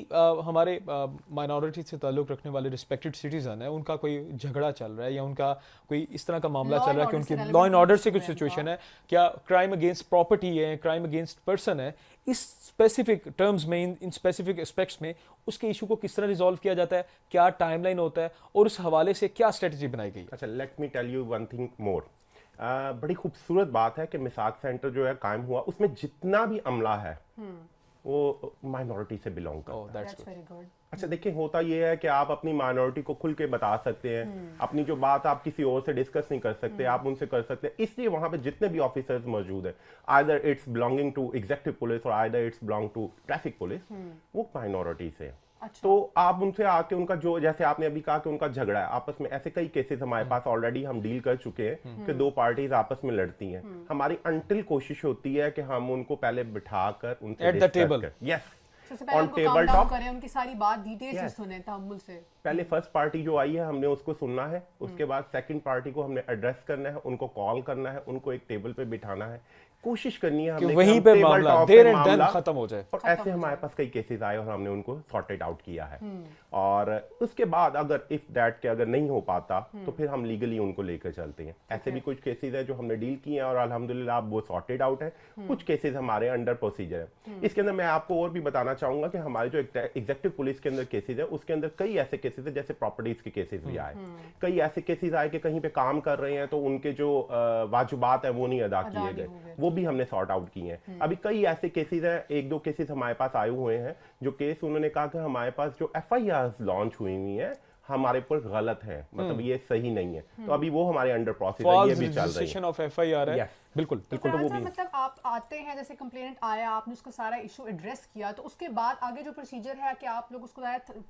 B: हमारे माइनॉरिटी से ताल्लुक़ रखने वाले रिस्पेक्टेड सिटीजन है, उनका कोई झगड़ा चल रहा है या उनका कोई इस तरह का मामला चल रहा है कि उनकी लॉ एंड ऑर्डर से कुछ सिचुएशन है, क्या क्राइम अगेंस्ट प्रॉपर्टी है, क्राइम अगेंस्ट पर्सन है, इस स्पेसिफिक टर्म्स में, इन स्पेसिफिक एस्पेक्ट्स में उसके इशू को किस तरह रिजॉल्व किया जाता है, क्या टाइमलाइन होता है और उस हवाले से क्या स्ट्रेटजी बनाई गई?
I: अच्छा, let me tell you one thing more. बड़ी खूबसूरत बात है कि मिसाक सेंटर जो है कायम हुआ, उसमें जितना भी अमला है वो माइनॉरिटी से बिलोंग करता है।
A: That's very good.
I: अच्छा देखिए, होता ये है कि आप अपनी माइनॉरिटी को खुल के बता सकते हैं, अपनी जो बात आप किसी और से डिस्कस नहीं कर सकते, आप उनसे कर सकते हैं। इसलिए वहां पे जितने भी ऑफिसर्स मौजूद है, either it's belonging to executive police और either it's belong to traffic police, वो माइनॉरिटी से।
A: अच्छा।
I: तो आप उनसे आके उनका जो, जैसे आपने अभी कहा कि उनका झगड़ा है आपस में, ऐसे कई केसेस हमारे पास ऑलरेडी हम डील कर चुके हैं कि दो पार्टीज आपस में लड़ती हैं। हमारी अंटिल कोशिश होती है कि हम उनको पहले बिठाकर उनसे
B: At the table.
I: यस,
A: सबसे पहले
I: ऑन
A: उनको
I: टेबल
A: calm down
I: टॉप।
A: करें, उनकी सारी बात डिटेल से
I: Yes.
A: सुने तहम्मुल से।
I: पहले फर्स्ट पार्टी जो आई है हमने उसको सुनना है, उसके बाद सेकंड पार्टी को हमने एड्रेस करना है, उनको कॉल करना है, उनको एक टेबल पे बिठाना है, कोशिश करनी है
B: कि
I: हमने
B: वहीं
I: हम
B: पे
I: टेबल
B: मामला
I: टॉप पे
B: देयर एंड डन
I: मामला-
B: खत्म हो जाए।
I: और ऐसे हमारे पास कई केसेस आए और हमने उनको सॉर्टेड आउट किया है। और उसके बाद अगर इफ दैट के अगर नहीं हो पाता तो फिर हम लीगली उनको लेकर चलते हैं। ऐसे भी कुछ केसेस है जो हमने डील किए हैं और अल्हम्दुलिल्लाह अब वो सॉर्टेड आउट है। कुछ केसेस हमारे अंडर प्रोसीजर है। इसके अंदर मैं आपको और भी बताना चाहूंगा कि हमारे जो एग्जीक्यूटिव पुलिस के अंदर केसेस है, उसके अंदर कई ऐसे केसेस है जैसे प्रॉपर्टीज के केसेस भी आए, कई ऐसे केसेस आए कि कहीं पे काम कर रहे हैं तो उनके जो वाजिबात है वो नहीं अदा किए गए, वो भी हमने सॉर्ट आउट किए हैं। अभी कई ऐसे केसेस हैं, एक दो केसेस हमारे पास आए हुए हैं जो केस उन्होंने कहा कि हमारे पास जो FIR लॉन्च हुई हुई है हमारे ऊपर गलत है, मतलब ये सही नहीं है, तो अभी वो हमारे अंडर प्रोसेस है, ये भी चल रही
B: रजिस्ट्रेशन
I: है।
B: ऑफ FIR है।
I: Yes.
B: बिल्कुल
A: तो
B: बिल्कुल।
A: फरहान साहब, मतलब आप आते हैं, जैसे कंप्लेनेंट आया, आपने उसका सारा इशू एड्रेस किया, तो उसके बाद आगे जो प्रोसीजर है कि आप लोग उसको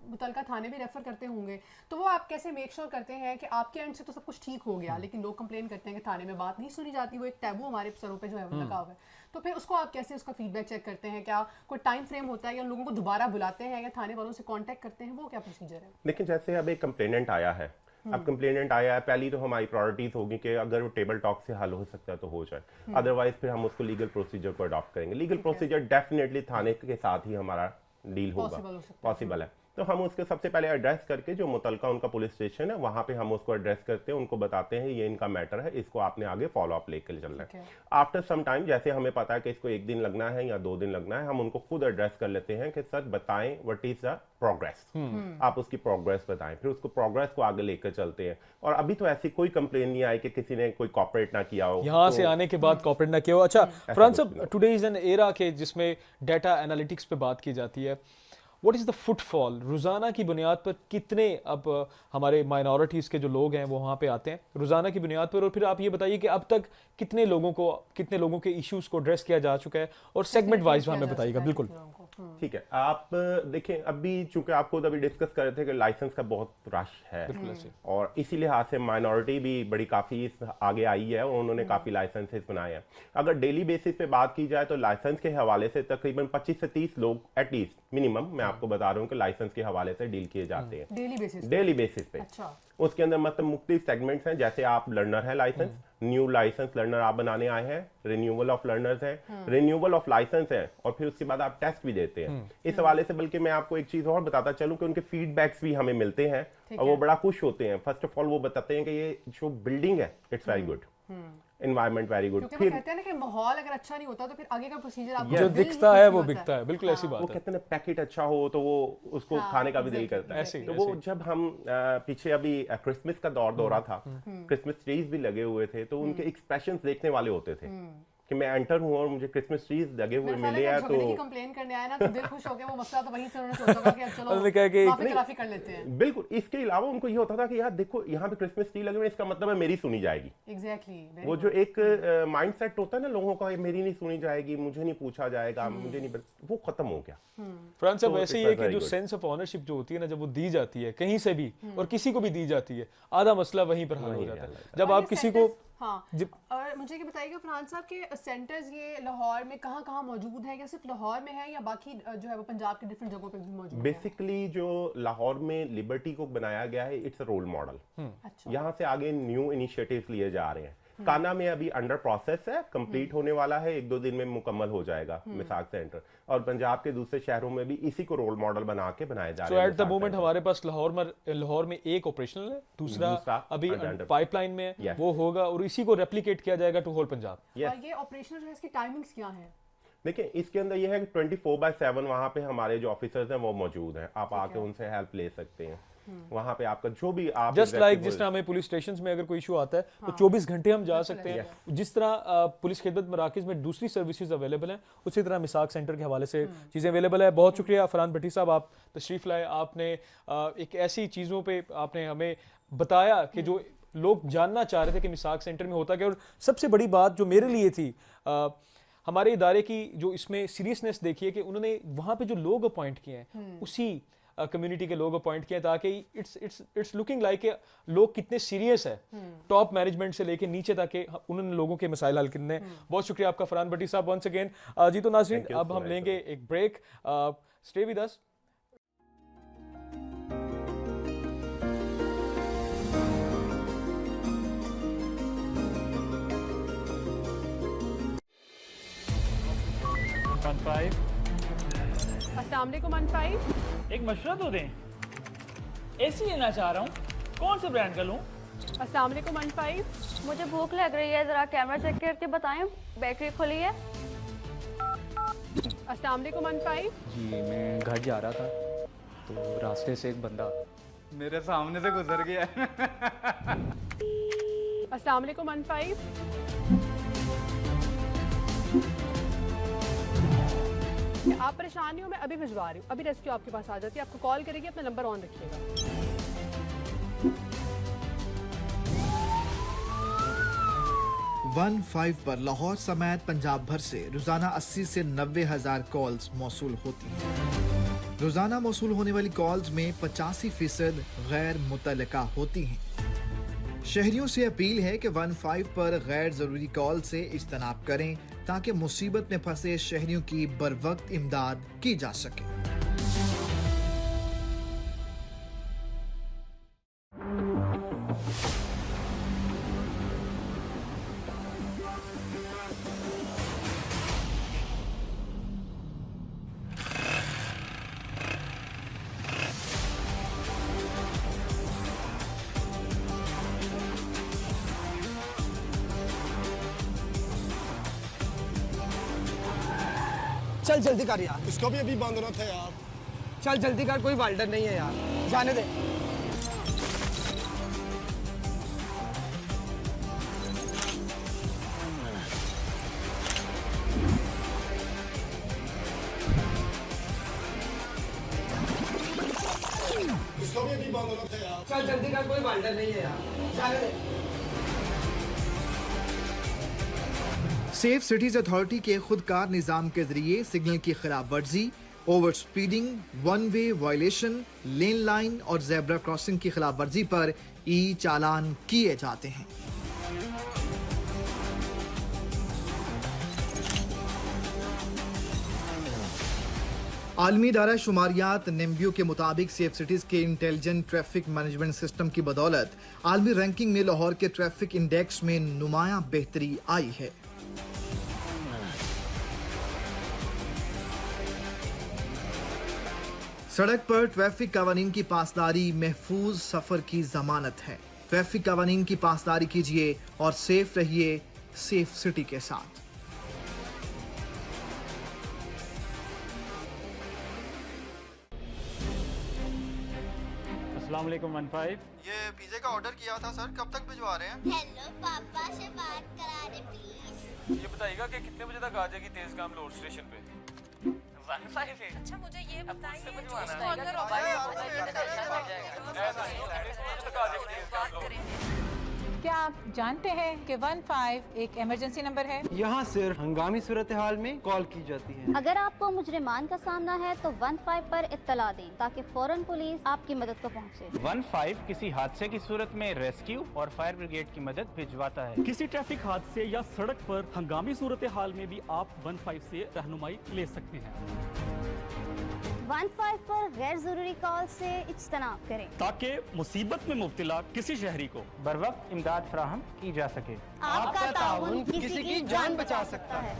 A: मुतलका थाने भी रेफर करते होंगे, तो वो आप कैसे मेक श्योर करते हैं कि आपके एंड से तो सब कुछ ठीक हो गया, लेकिन लोग कंप्लेन करते हैं कि थाने में बात नहीं सुनी जाती, वो एक टैबू हमारे सरों पे जो है वो लगा हुआ है, तो फिर उसको आप कैसे उसका फीडबैक चेक करते हैं? क्या कोई टाइम फ्रेम होता है या लोगों को दोबारा बुलाते हैं या थाने वालों से कांटेक्ट करते हैं, वो क्या प्रोसीजर है?
I: लेकिन जैसे अब एक कंप्लेनेंट आया है, अब कंप्लेनेंट आया है, पहली तो हमारी प्रायोरिटीज होगी कि अगर वो टेबल टॉक से हल हो सकता है तो हो जाए, अदरवाइज फिर हम उसको लीगल प्रोसीजर को अडॉप्ट करेंगे। लीगल प्रोसीजर डेफिनेटली थाने के साथ ही हमारा डील होगा,
A: Possible हो सकता है।
I: पॉसिबल है। तो हम उसके सबसे पहले एड्रेस करके जो मुतलका उनका पुलिस स्टेशन है वहां पे हम उसको एड्रेस करते हैं, उनको बताते हैं ये इनका मैटर है, इसको आपने आगे फॉलो अप लेकर चलना है। आफ्टर सम टाइम, जैसे हमें पता है कि इसको 1 दिन लगना है या 2 दिन लगना है, हम उनको खुद एड्रेस कर लेते हैं कि सर बताएं व्हाट इज द प्रोग्रेस, आप उसकी प्रोग्रेस बताएं, फिर उसको प्रोग्रेस को आगे लेकर चलते हैं। और अभी तो ऐसी कोई कंप्लेन नहीं आई कि किसी ने कोई कॉपरेट ना किया हो
B: यहाँ
I: तो
B: से आने के बाद कॉपरेट ना किया हो। अच्छा फरहान
I: कुछ
B: साहब,
I: नहीं।
B: टुडे इज एन एरा के जिसमें डाटा एनालिटिक्स पे बात की जाती है। What is the footfall? रोज़ाना की बुनियाद पर कितने अब हमारे माइनॉरिटीज़ के जो लोग हैं वो वहाँ पे आते हैं रोज़ाना की बुनियाद पर? और फिर आप ये बताइए कि अब तक कितने लोगों के इश्यूज़ को एड्रेस किया जा चुका है, और सेगमेंट वाइज हमें बताइएगा। बिल्कुल
I: ठीक है। आप देखें, अभी चूंकि आप खुद अभी डिस्कस कर रहे थे कि लाइसेंस का बहुत रश है, और इसी लिहाज से माइनॉरिटी भी बड़ी काफ़ी आगे आई है और उन्होंने काफ़ी लाइसेंसेस बनाए हैं। अगर डेली बेसिस पे बात की जाए तो लाइसेंस के हवाले से तकरीबन 25 से 30 लोग एटलीस्ट मिनिमम, मैं आपको बता रहा हूँ कि लाइसेंस के हवाले से डील किए जाते हैं डेली बेसिस पे।
A: अच्छा।
I: उसके अंदर मतलब मुख्तलिफ सेगमेंट्स हैं, जैसे आप लर्नर है लाइसेंस, न्यू लाइसेंस लर्नर आप बनाने आए हैं, रिन्यूअल ऑफ लर्नर्स है, रिन्यूअल ऑफ लाइसेंस है, और फिर उसके बाद आप टेस्ट भी देते हैं। इस हवाले से बल्कि मैं आपको एक चीज और बताता चलूं कि उनके फीडबैक्स भी हमें मिलते हैं और वो बड़ा खुश होते हैं। फर्स्ट ऑफ ऑल वो बताते हैं कि ये जो बिल्डिंग है it's very good, environment very good.
A: फिर कहते हैं ना कि माहौल अगर अच्छा नहीं होता तो फिर आगे का प्रोसीजर आपको
B: जो दिखता है वो बिकता है। बिल्कुल ऐसी बात
I: वो
B: है।
I: कहते हैं पैकेट अच्छा हो तो वो उसको खाने का भी दिल करता है।
B: ऐसे ही,
I: तो वो जब हम पीछे अभी क्रिसमस का दौर था, क्रिसमस ट्रीज भी लगे हुए थे, तो उनके एक्सप्रेशंस देखने वाले होते थे कि मैं एंटर हूं और मुझे क्रिसमस ट्रीज लगे हुए मिले हैं, तो
A: कंप्लेन करने आया ना तो दिल खुश हो गया। वो मसला तो वहीं से उन्होंने सोचा था कि अब चलो
B: उन्होंने कहा कि
A: माफी कर लेते हैं।
I: बिल्कुल। इसके अलावा उनको ये होता था कि यार देखो यहाँ पे क्रिसमस ट्री लगे हुए, इसका मतलब है मेरी सुनी जाएगी।
A: एग्जैक्टली।
I: वो जो एक माइंडसेट होता है ना लोगों का, मेरी नहीं सुनी जाएगी, मुझे नहीं पूछा जाएगा, मुझे नहीं, वो खत्म हो गया।
B: फरहान साहब,
I: तो
B: वैसे ही है कि जो सेंस ऑफ ऑनरशिप जो होती है ना, जब वो दी जाती है कहीं से भी और किसी को भी दी जाती है, आधा मसला वहीं पर हल हो जाता है। जब आप किसी को
A: हाँ, और मुझे ये बताइएगा फरहान साहब के सेंटर्स ये लाहौर में कहाँ मौजूद हैं, या सिर्फ लाहौर में है या बाकी जो है वो पंजाब के डिफरेंट जगहों पे भी मौजूद है?
I: बेसिकली जो लाहौर में लिबर्टी को बनाया गया है, इट्स अ रोल मॉडल।
A: अच्छा।
I: यहाँ से आगे न्यू इनिशिएटिव्स लिए जा रहे हैं। काना में अभी अंडर प्रोसेस है, कंप्लीट होने वाला है, 1-2 दिन में मुकम्मल हो जाएगा मिसाक सेंटर, और पंजाब के दूसरे शहरों में भी इसी को रोल मॉडल बना के बनाया जा रहा है।
B: एट द मोमेंट हमारे पास लाहौर में एक ऑपरेशनल है, दूसरा अभी पाइपलाइन में है, वो होगा और इसी को रेप्लिकेट किया जाएगा टू होल पंजाब।
A: और ये ऑपरेशनल जो है इसकी टाइमिंग्स क्या हैं?
I: देखिए, इसके अंदर ये है कि 24/7 वहाँ पे हमारे जो ऑफिसर्स हैं वो मौजूद हैं, आप आके उनसे हेल्प ले सकते हैं। वहाँ पे आपका जो भी आप
B: जस्ट लाइक जिस तरह हमें पुलिस स्टेशन में अगर कोई इशू आता है तो 24 घंटे हम जा सकते हैं, जिस तरह पुलिस खिदमत मराकज़ में दूसरी सर्विसेज अवेलेबल हैं, उसी तरह मिसाक सेंटर के हवाले से चीज़ें अवेलेबल है। बहुत शुक्रिया फरहान भट्टी साहब, आप तशरीफ़ लाए, आपने एक ऐसी चीज़ों पे आपने हमें बताया कि जो लोग जानना चाह रहे थे कि मिसाक सेंटर में होता क्या। और सबसे बड़ी बात जो मेरे लिए थी, हमारे इदारे की जो इसमें सीरियसनेस देखिए कि उन्होंने वहाँ पे जो लोग अपॉइंट किए हैं उसी कम्युनिटी के लोग अपॉइंट किए, ताकि इट्स लुकिंग लाइक लोग कितने सीरियस है, टॉप मैनेजमेंट से लेके नीचे तक के उन्होंने लोगों के मसाइल हल करने हैं। बहुत शुक्रिया आपका फरहान भट्टी साहब वंस अगेन। जी तो नाज़रीन, अब हम लेंगे एक ब्रेक, स्टे विद अस।
A: अस्सलाम वालेकुम अनफाइव।
C: एक मशवरा तो दें, एसी लेना चाह रहा हूँ, कौन से ब्रांड का लूँ?
A: अस्सलाम वालेकुम अनफाइव।
D: मुझे भूख लग रही है, ज़रा कैमरा चेक करके बताएं, बैटरी खुली है?
A: अस्सलाम वालेकुम अनफाइव।
E: जी मैं घर जा रहा था तो रास्ते से एक बंदा मेरे सामने से गुजर गया।
A: अस्सलाम वालेकुम अनफाइव। आप परेशानी हो, मैं अभी भिजवा रही हूँ, अभी रेस्क्यू आपके पास आ जाती है, आपको कॉल करेगी, अपना नंबर ऑन रखिएगा।
F: 15 पर लाहौर समेत पंजाब भर से रोजाना 80 से 90 हज़ार कॉल्स मौसूल होती हैं। रोजाना मौसूल होने वाली कॉल्स में 85% गैर मुतल्लिका होती हैं। शहरियों से अपील है कि 15 पर गैर जरूरी कॉल से इज्तनाब करें ताकि मुसीबत में फंसे शहरियों की बरवक्त इमदाद की जा सके।
G: चल जल्दी कर यार,
H: इसको भी अभी बंद होना था यार।
G: चल जल्दी कर, कोई वाल्डर नहीं है यार, जाने दे।
H: इसको भी अभी बंद होना था यार।
G: चल जल्दी कर, कोई वाल्डर नहीं है यार, जाने दे।
F: सेफ सिटीज अथॉरिटी के खुदकार निज़ाम के जरिए सिग्नल की खिलाफ वर्जी, over speeding, one way violation, lane line और जेब्रा क्रॉसिंग की खिलाफ वर्जी पर ई चालान किए जाते हैं। आलमी दायरा शुमारियात नेम्बियो के मुताबिक सेफ सिटीज के इंटेलिजेंट ट्रैफिक मैनेजमेंट सिस्टम की बदौलत आलमी रैंकिंग में लाहौर के ट्रैफिक इंडेक्स में नुमायां बेहतरी आई है। सड़क पर ट्रैफिक कानून की पासदारी महफूज सफर की जमानत है। ट्रैफिक कानून की पासदारी कीजिए और सेफ रहिए सेफ सिटी के साथ।
C: अस्सलाम वालेकुम 15।
J: ये पिज़्ज़ा का ऑर्डर किया था सर, कब तक भिजवा रहे हैं?
K: हेलो पापा से बात करा दे प्लीज।
B: ये बताइएगा कि कितने बजे तक आ जाएगी तेजगाम लोड स्टेशन पे?
K: अच्छा मुझे ये बताइए
B: बात करेंगे।
L: क्या आप जानते हैं कि 15 एक इमरजेंसी नंबर है?
G: यहाँ सिर्फ हंगामी सूरत हाल में कॉल की जाती है।
K: अगर आपको मुजरिमान का सामना है तो 15 पर इत्तला दें ताकि फौरन पुलिस आपकी मदद को पहुँचे।
C: 15 किसी हादसे की सूरत में रेस्क्यू और फायर ब्रिगेड की मदद भिजवाता है।
M: किसी ट्रैफिक हादसे या सड़क पर हंगामी सूरत हाल में भी आप 15 से रहनुमाई ले सकते हैं।
K: 15 पर गैर जरूरी कॉल से इज्तनाब करें
M: ताकि मुसीबत में मुब्तला किसी शहरी को
C: बर वक्त इमदाद फराहम की जा सके।
K: आपका ताउन किसी की जान बचा सकता है।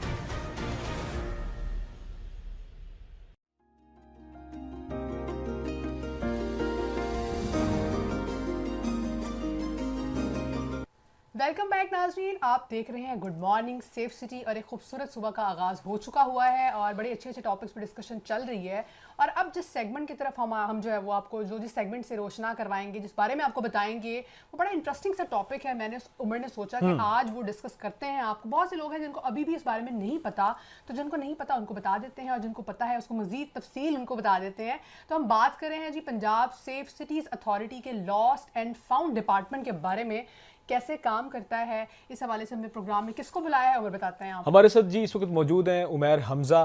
A: वेलकम बैक नाजरीन, आप देख रहे हैं गुड मॉर्निंग सेफ सिटी और एक खूबसूरत सुबह का आगाज़ हो चुका हुआ है और बड़े अच्छे अच्छे टॉपिक्स पर डिस्कशन चल रही है। और अब जिस सेगमेंट की तरफ हम जो है वो आपको जिस सेगमेंट से रोशना करवाएंगे, जिस बारे में आपको बताएंगे, वो बड़ा इंटरेस्टिंग सा टॉपिक है। उमर ने सोचा कि आज वो डिस्कस करते हैं। आपको बहुत से लोग हैं जिनको अभी भी इस बारे में नहीं पता, तो जिनको नहीं पता उनको बता देते हैं और जिनको पता है उसको मज़ीद तफसील उनको बता देते हैं। तो हम बात कर रहे हैं जी पंजाब सेफ सिटीज़ अथॉरिटी के लॉस्ट एंड फाउंड डिपार्टमेंट के बारे में, कैसे काम करता है। इस हवाले से हमने प्रोग्राम में किसको बुलाया है उमर बताते हैं आप।
B: हमारे साथ जी इस वक्त मौजूद हैं Umair Hamza,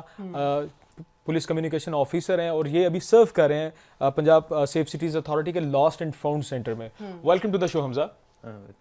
B: police communication officer हैं और ये अभी सर्व कर रहे हैं पंजाब सेफ सिटीज अथॉरिटी के लॉस्ट एंड फाउंड सेंटर में। Welcome to the show Hamza.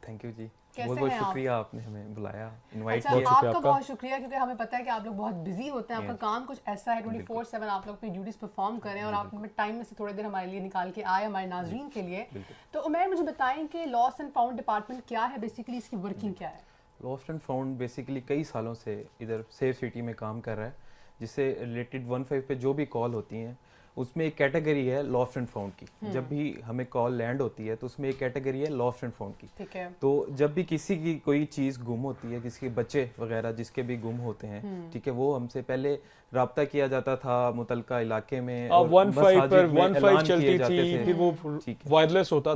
E: Thank you जी,
A: कैसे
E: बहुत बहुत
A: हैं आप?
E: शुक्रिया आपने हमें बुलाया, इनवाइट
A: अच्छा,
E: किया।
A: आपका बहुत शुक्रिया, क्योंकि हमें पता है कि आप लोग बहुत बिजी होते हैं। आपका काम कुछ ऐसा है 24/7 आप लोग अपनी ड्यूटीज परफॉर्म करें और आप टाइम में से थोड़ी देर हमारे लिए निकाल के आए हमारे नाजरीन के लिए। तो उमैर मुझे बताएं कि लॉस्ट एंड फाउंड डिपार्टमेंट क्या है, बेसिकली इसकी वर्किंग क्या है?
E: लॉस्ट एंड फाउंड बेसिकली कई सालों से इधर सेफ सिटी में काम कर रहा है, जिससे रिलेटेड 15 पे जो भी कॉल होती हैं उसमें एक कैटेगरी है लॉस्ट एंड फाउंड की। जब भी हमें कॉल लैंड होती है तो उसमें एक कैटेगरी है लॉस्ट एंड फाउंड की।
A: ठीक है।
E: तो जब भी किसी की कोई चीज़ गुम होती है, किसी के बच्चे वगैरह जिसके भी गुम होते हैं, ठीक है, वो हमसे पहले राब्ता किया जाता था मुतलका इलाके में।
B: 15 पर 15 चलती थी, फिर वो वायरलेस होता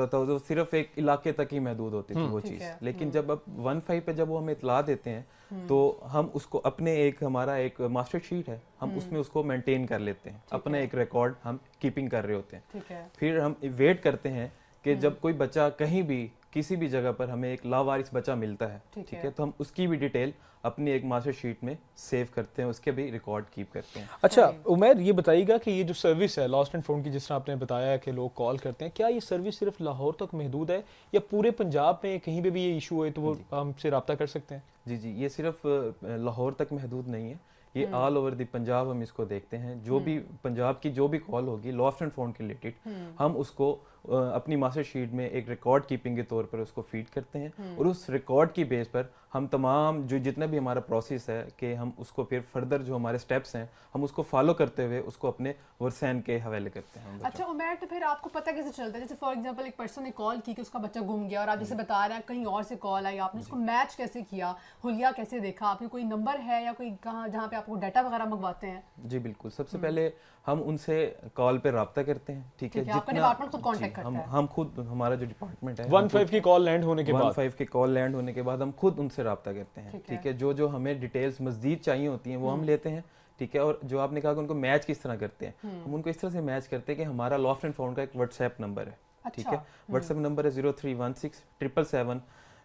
E: था, जो सिर्फ एक इलाके तक ही महदूद होती थी वो चीज़। लेकिन जब अब 15 पे जब वो हमें इतला देते हैं तो हम उसको अपने हमारा एक मास्टर शीट है, हम उसमें उसको मेंटेन कर लेते हैं, अपना एक रिकॉर्ड हम कीपिंग कर रहे होते हैं। फिर हम वेट करते हैं कि जब कोई बच्चा कहीं भी किसी भी जगह पर हमें एक लावारिस बच्चा मिलता है, ठीक है, तो हम उसकी भी डिटेल अपनी एक मास्टर शीट में सेव करते हैं, उसके भी रिकॉर्ड कीप करते हैं।
B: अच्छा उमैर, ये बताइएगा कि ये जो सर्विस है लॉस्ट एंड फाउंड की, जिस तरह आपने बताया कि लोग कॉल करते हैं, क्या ये सर्विस सिर्फ लाहौर तक महदूद है या पूरे पंजाब में कहीं पे भी ये इशू है तो वो हमसे रब्ता कर सकते हैं?
E: जी, ये सिर्फ लाहौर तक महदूद नहीं है, ये ऑल ओवर द पंजाब हम इसको देखते हैं। जो भी पंजाब की जो भी कॉल होगी लॉस्ट एंड फाउंड के रिलेटेड, हम उसको अपनी मास्टर शीट में एक रिकॉर्ड कीपिंग के तौर पर उसको फीड करते हैं और उस रिकॉर्ड की बेस पर हम तमाम जो जितना भी हमारा प्रोसेस है कि हम उसको फिर फर्दर जो हमारे स्टेप्स हैं हम उसको फॉलो करते हुए उसको अपने वर्सैन के हवाले करते हैं।
A: अच्छा उमैर, तो फिर आपको पता कैसे चलता है, जैसे फॉर एग्जांपल एक पर्सन ने कॉल की कि उसका बच्चा गुम गया और आप जैसे बता रहे हैं कहीं और से कॉल आई, आपने उसको मैच कैसे किया, हुलिया कैसे देखा, आपने कोई नंबर है या कोई कहाँ जहाँ पे आपको डाटा वगैरह मंगवाते हैं?
E: जी बिल्कुल, सबसे पहले हम उनसे कॉल पे रब्ता करते हैं, ठीक है,
A: आपका डिपार्टमेंट खुद कांटेक्ट करता है?
E: हम खुद, हमारा जो डिपार्टमेंट है
B: 15 की कॉल लैंड होने के बाद
E: 15 की कॉल लैंड होने के बाद हम खुद उनसे रब्ता करते हैं, ठीक है। जो हमें डिटेल्स मज़ीद चाहिए होती हैं वो हम लेते हैं, ठीक है। और जो आपने कहा कि उनको मैच किस तरह करते हैं, हम उनको इस तरह से मैच करते हैं कि हमारा लॉस्ट एंड फाउंड का एक व्हाट्सएप नंबर है, ठीक है। व्हाट्सएप नंबर है 0316 777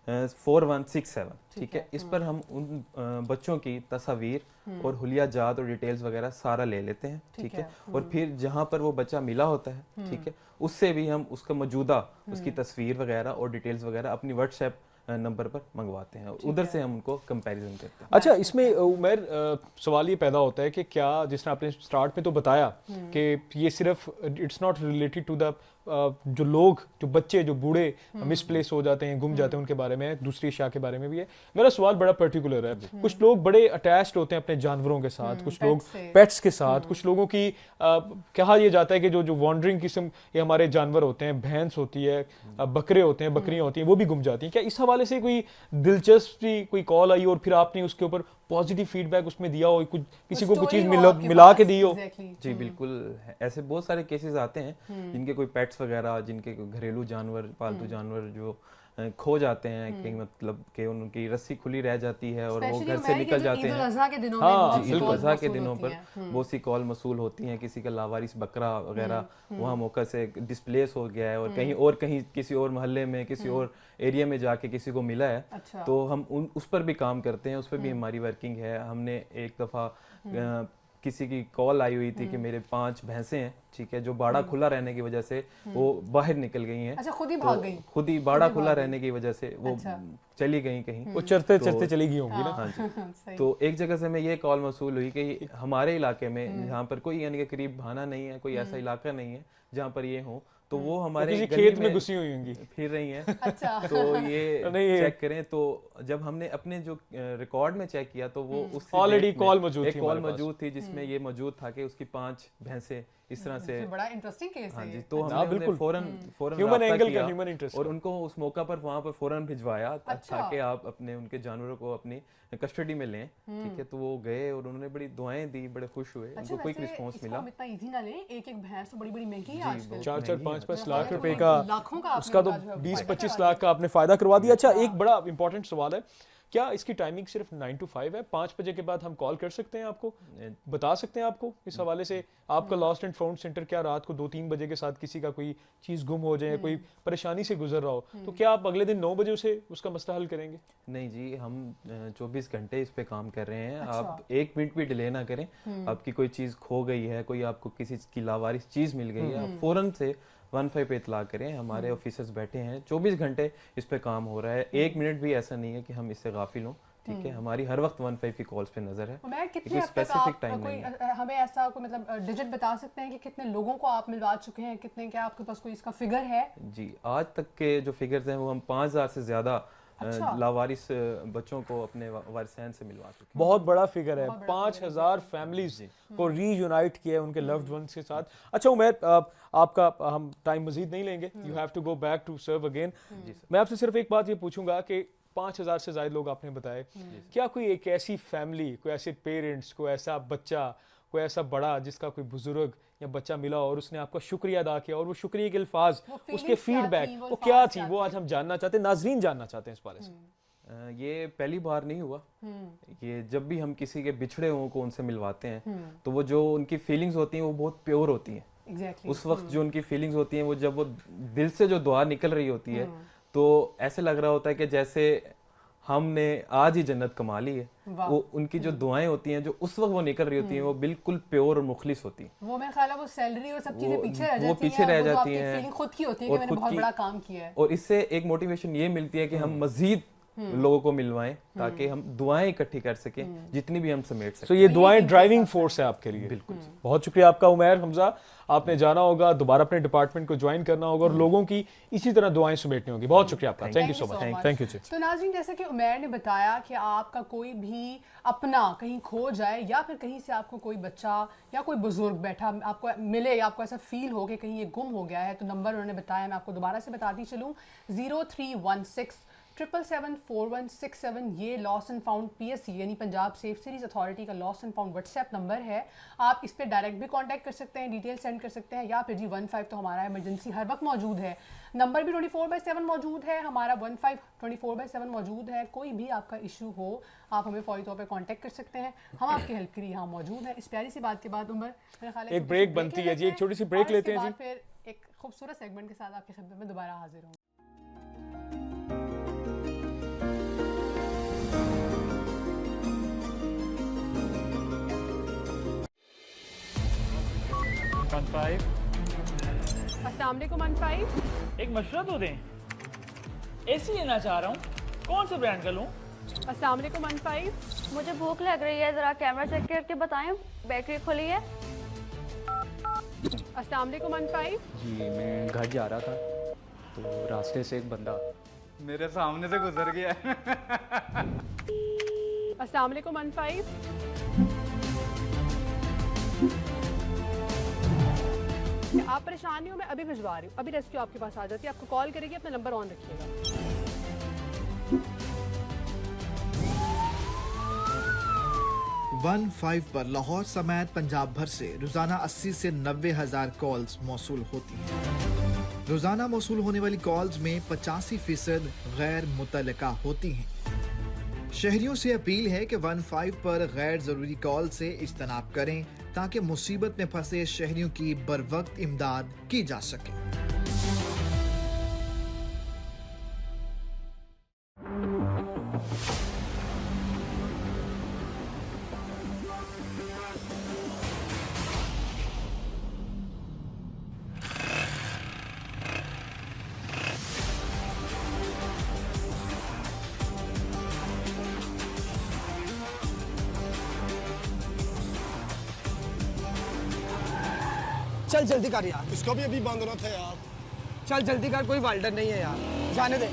E: 4167, ठीक है। इस पर हम उन बच्चों की तस्वीर और हुलिया जात और डिटेल्स वगैरह सारा ले लेते हैं, ठीक है। और फिर जहाँ पर वो बच्चा मिला होता है, ठीक है, उससे भी हम उसका मौजूदा उसकी तस्वीर वगैरह और डिटेल्स वगैरह अपनी व्हाट्सएप नंबर पर मंगवाते हैं, उधर से हम उनको कंपैरिजन करते हैं।
B: अच्छा, इसमें उमैर सवाल ये पैदा होता है कि क्या, जिस तरह आपने स्टार्ट में तो बताया कि ये सिर्फ it's not related to the जो लोग, जो बच्चे, जो बूढ़े मिसप्लेस हो जाते हैं, गुम जाते हैं, उनके बारे में, दूसरी अशिया के बारे में भी है। मेरा सवाल बड़ा पर्टिकुलर है, कुछ लोग बड़े अटैच्ड होते हैं अपने जानवरों के साथ, कुछ लोग पेट्स के साथ, कुछ लोगों की कहा यह जाता है कि जो वॉन्डरिंग किस्म के हमारे जानवर होते हैं, भैंस होती है, बकरे होते हैं, बकरियां होती हैं, वो भी गुम जाती हैं। क्या इस हवाले से कोई दिलचस्पी कोई कॉल आई और फिर आपने उसके ऊपर पॉजिटिव फीडबैक उसमें दिया हो, कुछ किसी को कुछ चीज मिला के दी हो?
E: जी बिल्कुल, ऐसे बहुत सारे केसेस आते हैं जिनके कोई पेट्स वगैरह, जिनके घरेलू जानवर, पालतू जानवर जो खो जाते हैं कि मतलब कि उनकी रस्सी खुली रह जाती है और वो घर से निकल जाते हैं।
A: ईद उल अज़हा के दिनों में
E: हाँ,
A: बहुत
E: ईद उल अज़हा के
A: मौसूल
E: दिनों
A: होती
E: पर
A: हैं।
E: बहुत सी कॉल मसूल होती हैं, किसी का लावारिस बकरा वगैरह वहाँ मौका से डिस्प्लेस हो गया है और कहीं किसी और मोहल्ले में किसी और एरिया में जाके किसी को मिला है।
A: अच्छा।
E: तो हम उस पर भी काम करते हैं, उस पर भी हमारी वर्किंग है। हमने एक दफ़ा किसी की कॉल आई हुई थी कि मेरे 5 भैंसें हैं, ठीक है, जो बाड़ा खुला रहने की वजह से वो बाहर निकल गई हैं।
A: अच्छा, खुद ही भाग गई?
E: खुद ही बाड़ा खुला रहने की वजह से वो चली गई कहीं,
B: वो चरते चरते चली गई होंगी ना।
E: हाँ जी। तो एक जगह से हमें ये कॉल मौसूल हुई कि हमारे इलाके में जहाँ पर कोई यानी कि करीब भाना नहीं है, कोई ऐसा इलाका नहीं है जहाँ पर ये हो, तो वो हमारे
B: किसी
E: गली
B: खेत में घुसी हुई होंगी,
E: फिर रही हैं।
A: अच्छा।
E: तो ये चेक करें तो जब हमने अपने जो रिकॉर्ड में चेक किया तो वो उससे
B: ऑलरेडी कॉल मौजूद
E: थी जिसमें ये मौजूद था कि उसकी 5 भैंसें इस तरह से।
A: बड़ा इंटरेस्टिंग केस है ये।
E: तो हमने फौरन
B: ह्यूमन एंगल का ह्यूमन इंटरेस्ट
E: और उनको उस मौका पर वहाँ पर फौरन भिजवाया ताकि आप अपने उनके जानवरों को अपनी कस्टडी में लें, ठीक है। तो वो गए और उन्होंने बड़ी दुआएं दी, बड़े खुश हुए, उनको क्विक रिस्पांस मिला।
A: इतना इजी ना लें, एक भैंस तो बड़ी महंगी है आजकल,
B: 4-4 5-5 लाख रुपए का, उसका तो 20-25 लाख का आपने फायदा करवा दिया। अच्छा, एक बड़ा इंपॉर्टेंट सवाल है, क्या इसकी टाइमिंग सिर्फ 9 to 5 है? 5 बजे के बाद हम कॉल कर सकते हैं आपको, बता सकते हैं आपको इस हवाले से? आपका लॉस्ट एंड फाउंड सेंटर क्या रात को 2-3 बजे के साथ किसी का कोई चीज़ गुम हो जाए, कोई परेशानी से गुजर रहा हो, तो क्या आप अगले दिन 9 बजे उसे उसका मसला हल करेंगे?
E: नहीं जी, हम 24 घंटे इस पे काम कर रहे हैं। आप 1 मिनट भी डिले ना करें। आपकी कोई चीज़ खो गई है, कोई आपको किसी की लावारिस चीज़ मिल गई है, आप फौरन से 15 पे इतला करें। हमारे ऑफिसर्स बैठे हैं, 24 घंटे इस पे काम हो रहा है। 1 मिनट भी ऐसा नहीं है कि हम इससे गाफिल हों, ठीक है। हमारी हर वक्त 15 की कॉल्स पे नजर है।
A: मैं कितने
E: स्पेसिफिक टाइम नहीं है।
A: हमें ऐसा कोई मतलब डिजिट बता सकते हैं कि कितने लोगों को आप मिलवा चुके हैं, कितने, क्या आपके पास कोई इसका फिगर है?
E: जी, आज तक के जो फिगर्स हैं वो हम 5000 से ज्यादा लावारिस बच्चों को अपने वारिसैन से मिलवा चुके हैं।
B: बहुत बड़ा फिगर है, 5000 फैमिलीज को रीयूनाइट किया है उनके लव्ड वंस के साथ। अच्छा उमैर, आपका हम टाइम मजीद नहीं लेंगे, you have to go back to serve again. मैं आपसे सिर्फ एक बात ये पूछूंगा कि 5000 से ज्यादा लोग आपने बताए, क्या कोई एक ऐसी फैमिली, कोई ऐसे पेरेंट्स, कोई ऐसा बच्चा, कोई ऐसा बड़ा जिसका कोई बुजुर्ग या बच्चा मिला और उसने आपका शुक्रिया अदा किया और वो शुक्रिया के अल्फाज, उसके फीडबैक वो क्या थी, वो आज हम जानना चाहते हैं, नाजरीन जानना चाहते हैं इस बारे से?
E: ये पहली बार नहीं हुआ। ये जब भी हम किसी के बिछड़े हुओं को उनसे मिलवाते हैं तो वो जो उनकी फीलिंग्स होती हैं वो बहुत प्योर होती हैं। उस वक्त जो उनकी फीलिंग्स होती हैं वो जब वो दिल से जो दुआ निकल रही होती है तो ऐसे लग रहा होता है कि जैसे हमने आज ही जन्नत कमा ली है। वो उनकी जो दुआएं होती हैं जो उस वक्त वो निकल रही होती हैं वो बिल्कुल प्योर और मुखलिस होती हैं।
A: वो मेरे ख्याल है वो सैलरी और सब चीजें पीछे रह जाती हैं,
E: वो पीछे रह जाती हैं,
A: फीलिंग खुद की होती है कि मैंने बहुत बड़ा काम किया है।
E: और इससे एक मोटिवेशन ये मिलती है कि हम मजीद लोगों को मिलवाएं ताकि हम दुआएं इकट्ठी कर सकें जितनी भी हम समेट सकें।
B: तो ये दुआएं ड्राइविंग फोर्स है आपके लिए।
E: बिल्कुल।
B: बहुत शुक्रिया आपका उमैर हमजा, आपने जाना होगा, दोबारा अपने डिपार्टमेंट को ज्वाइन करना होगा और लोगों की इसी तरह दुआएं समेटनी होगी। बहुत शुक्रिया आपका, thank you so much. Thank you.
A: तो नाज़रीन, जैसे कि उमैर ने बताया कि आपका कोई भी अपना कहीं खो जाए या फिर कहीं से आपको कोई बच्चा या कोई बुजुर्ग बैठा आपको मिले या आपको ऐसा फील हो कि कहीं ये गुम हो गया है, तो नंबर उन्होंने बताया, मैं आपको दोबारा से बताती चलूँ, 0316 7774167। ये लॉस्ट एंड फाउंड PSC यानी पंजाब सेफ सिटीज अथॉरिटी का lost and found WhatsApp number है। आप इस पर डायरेक्ट भी कांटेक्ट कर सकते हैं, डिटेल सेंड कर सकते हैं, या फिर जी 15 तो हमारा इमरजेंसी हर वक्त मौजूद है। नंबर भी 24/7 मौजूद है, हमारा 15 24/7 मौजूद है। कोई भी आपका इशू हो आप हमें फौरी तौर पर कांटेक्ट कर सकते हैं, हम आपकी हेल्प के लिए यहाँ मौजूद हैं। इस प्यारी सी बात के बाद उमर मेरे ख्याल है
B: एक ब्रेक बनती है जी, एक छोटी सी ब्रेक लेते हैं जी,
A: फिर एक खूबसूरत सेगमेंट के साथ आपकी खिदमत में दोबारा हाजिर हूँ। अस्सलाम वालेकुम अनफाइव,
C: एक मशवरा तो दें, AC लेना चाह रहा हूँ, कौन से ब्रांड का लूँ?
A: अस्सलाम वालेकुम अनफाइव,
D: मुझे भूख लग रही है, जरा कैमरा चेक करके बताएं, बैटरी खुली है?
A: अस्सलाम वालेकुम अनफाइव।
N: जी, मैं घर जा रहा था तो रास्ते से एक बंदा मेरे सामने से गुजर गया।
A: अस्सलाम वालेकुम अनफाइव। आप परेशानी हो, मैं अभी भिजवा रही हूँ, अभी रेस्क्यू आपके पास आ जाती है, आपको कॉल करेगी, अपना नंबर ऑन रखिएगा।
F: 15 पर लाहौर समेत पंजाब भर से रोजाना 80 से 90 हज़ार कॉल्स मौसूल होती हैं। रोजाना मौसूल होने वाली कॉल्स में 85% गैर मुतल्लका होती हैं। शहरियों से अपील है कि 15 पर गैर जरूरी कॉल से इज्तनाब करें ताकि मुसीबत में फंसे शहरियों की बरवक्त इमदाद की जा सके।
G: चल जल्दी कर यार।
H: इसको भी अभी बांधना था यार।
G: चल जल्दी कर, कोई वाल्डर नहीं है यार, जाने दे।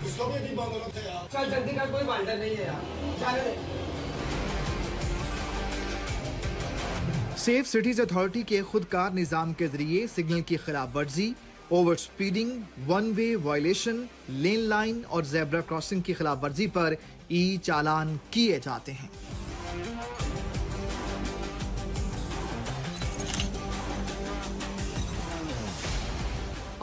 H: इसको भी अभी बांधना था यार।
G: चल जल्दी कर, कोई वाल्डर नहीं है यार, जाने दे।
F: सेफ सिटीज अथॉरिटी के खुदकार निजाम के जरिए सिग्नल की खिलाफ वर्जी, over speeding, one way violation, lane line और जेब्रा क्रॉसिंग की खिलाफ वर्जी पर ई चालान किए जाते हैं।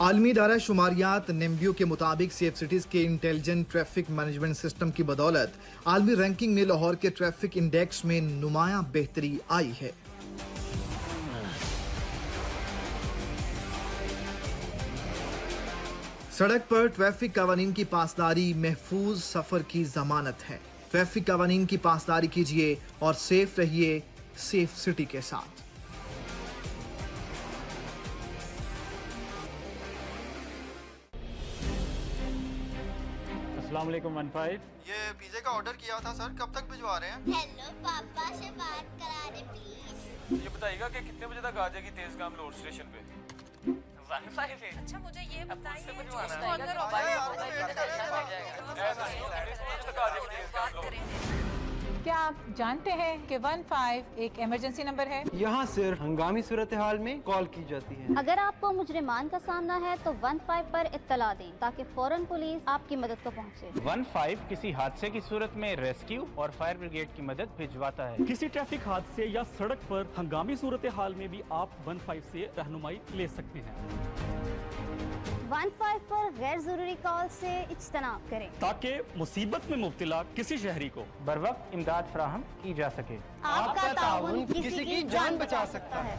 F: आलमी दायरा शुमारियात नेम्बियो के मुताबिक सेफ सिटीज के इंटेलिजेंट ट्रैफिक मैनेजमेंट सिस्टम की बदौलत आलमी रैंकिंग में लाहौर के ट्रैफिक इंडेक्स में नुमाया बेहतरी आई है। सड़क पर ट्रैफिक कवानीन की पासदारी महफूज सफर की जमानत है। ट्रैफिक कवानीन की पासदारी कीजिए और सेफ रहिए सेफ सिटी के साथ।
N: अस्सलाम वालेकुम 15।
J: ये पिज़्ज़ा का ऑर्डर किया था सर, कब तक भिजवा रहे हैं?
K: हेलो पापा से बात करा दे प्लीज।
B: ये बताइएगा कि कितने बजे तक आ जाएगी तेजगाम रोड स्टेशन पे?
O: 15 है। अच्छा मुझे ये बताइए
L: क्या आप जानते हैं कि 15 एक इमरजेंसी नंबर है?
G: यहाँ सिर्फ हंगामी सूरत हाल में कॉल की जाती है।
K: अगर आपको मुजरिमान का सामना है तो 15 पर इत्तला दें ताकि फौरन पुलिस आपकी मदद को पहुँचे।
C: 15 किसी हादसे की सूरत में रेस्क्यू और फायर ब्रिगेड की मदद भिजवाता है।
M: किसी ट्रैफिक हादसे या सड़क पर हंगामी सूरत हाल में भी आप 15 से रहनुमाई ले सकते हैं।
K: 15 पर गैर जरूरी कॉल से इज्तनाब करें
M: ताकि मुसीबत में मुब्तला किसी शहरी को
C: बर वक्त इमदाद फराहम की जा सके।
K: आपका ताउन किसी की जान बचा सकता है।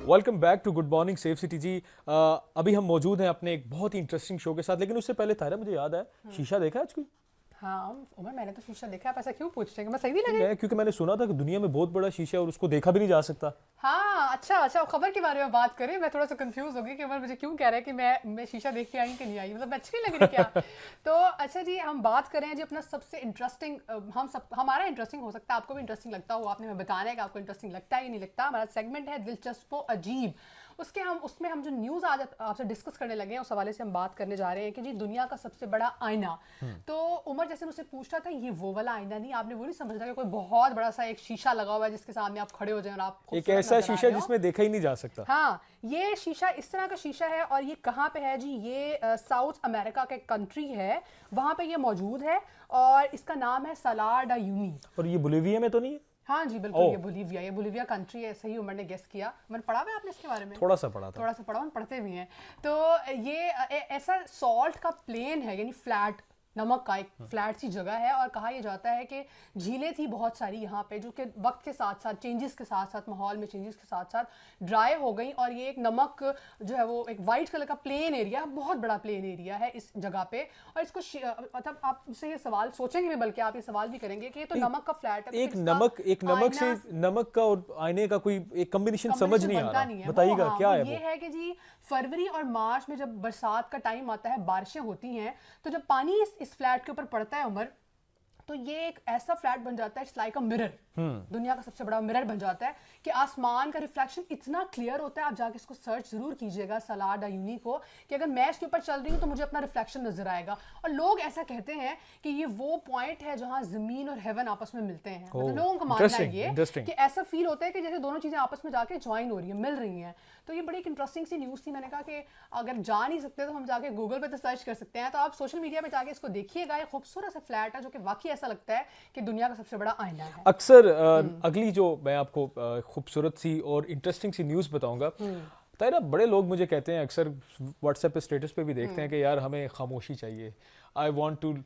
B: Welcome back to good morning safe city जी। अभी हम मौजूद हैं अपने एक बहुत ही इंटरेस्टिंग शो के साथ, लेकिन उससे पहले तारा मुझे याद है शीशा देखा है आज कोई?
A: हाँ उमर, मैंने तो शीशा देखा है। आप ऐसा क्यों पूछ रहे हैं? मैं सही नहीं लगी?
B: क्योंकि मैंने सुना था कि दुनिया में बहुत बड़ा शीशा है और उसको देखा भी नहीं जा सकता।
A: हाँ अच्छा खबर के बारे में बात करें। मैं थोड़ा सा कंफ्यूज हो गई कि उमर मुझे क्यों कह रहा है कि मैं शीशा देख के आई कि नहीं आई, मतलब मैं अच्छी नहीं लग रही क्या? तो अच्छा जी, हम बात करें जी अपना सबसे इंटरेस्टिंग, हमारा इंटरेस्टिंग हो सकता है, आपको भी इंटरेस्टिंग लगता हो, आपने हमें बताना है कि आपको इंटरेस्टिंग लगता है या नहीं लगता। हमारा सेगमेंट है दिलचस्पो अजीब। उसमें हम जो न्यूज़ आज आपसे डिस्कस करने लगे हैं उस हवाले से हम बात करने जा रहे हैं कि जी दुनिया का सबसे बड़ा आईना। तो उमर जैसे मुझसे पूछ रहा था, ये वो वाला आईना नहीं, आपने वो नहीं समझा कि कोई बहुत बड़ा सा एक शीशा लगा हुआ है जिसके सामने आप खड़े हो जाए और आप
B: एक ऐसा शीशा जिसमें देखा ही नहीं जा सकता।
A: हाँ, ये शीशा इस तरह का शीशा है और ये कहाँ पे है जी? ये साउथ अमेरिका के कंट्री है, वहाँ पे ये मौजूद है और इसका नाम है सलार डा यूनी।
B: और ये बोलिविया में तो नहीं है?
A: हाँ जी बिल्कुल, ये बोलिविया कंट्री है। सही उमर ने गेस किया। मैंने पढ़ा हुआ है आपने इसके बारे में?
B: थोड़ा सा पढ़ा
A: हम पढ़ते भी हैं। तो ये ऐसा सॉल्ट का प्लेन है, यानी फ्लैट नमक का एक फ्लैट सी जगह है और कहा यह जाता है कि झीलें थी बहुत सारी यहाँ पे जो कि वक्त के साथ साथ चेंजेस के साथ साथ माहौल में चेंजेस के साथ साथ ड्राई हो गई और ये एक नमक जो है वो एक वाइट कलर का प्लेन एरिया, बहुत बड़ा प्लेन एरिया है इस जगह पे। और इसको मतलब आप मुझसे ये सवाल सोचेंगे भी, बल्कि आप ये सवाल भी करेंगे कि ये तो नमक का फ्लैट है,
B: एक नमक से नमक का और आईने का कोई एक कॉम्बिनेशन समझ नहीं आ रहा, बताइएगा क्या है?
A: ये है कि जी फरवरी और मार्च में जब बरसात का टाइम आता है, बारिशें होती हैं, तो जब पानी इस फ्लैट के ऊपर पड़ता है उमर, तो ये एक ऐसा फ्लैट बन जाता है, इट्स लाइक अ मिरर, दुनिया का सबसे बड़ा मिरर बन जाता है कि आसमान का रिफ्लेक्शन इतना क्लियर होता है। आप जाके इसको सर्च जरूर कीजिएगा, सलाड यूनी को, कि अगर मैं इसके ऊपर चल रही हूँ तो मुझे अपना रिफ्लेक्शन नजर आएगा। और लोग ऐसा कहते हैं कि ये वो पॉइंट है जहाँ जमीन और हेवन आपस में मिलते हैं। मतलब लोगों का मानना है ये कि ऐसा फील होता है कि जैसे दोनों चीजें आपस में जाके ज्वाइन हो रही है, मिल रही हैं। तो ये बड़ी एक इंटरेस्टिंग सी न्यूज़ थी। मैंने कहा कि अगर जा नहीं सकते तो हम जाके गूगल पे तो सर्च कर सकते हैं। तो आप सोशल मीडिया पे जाके इसको देखिएगा। ये खूबसूरत सा फ्लैट है जो कि वाकई ऐसा लगता है कि दुनिया का सबसे बड़ा आईना है।
B: अक्सर अगली जो मैं आपको खूबसूरत सी और इंटरेस्टिंग सी न्यूज़ बताऊंगा, तायरा, बड़े लोग मुझे कहते हैं, अक्सर व्हाट्सएप पे स्टेटस पे भी देखते हैं कि यार हमें खामोशी चाहिए, I want to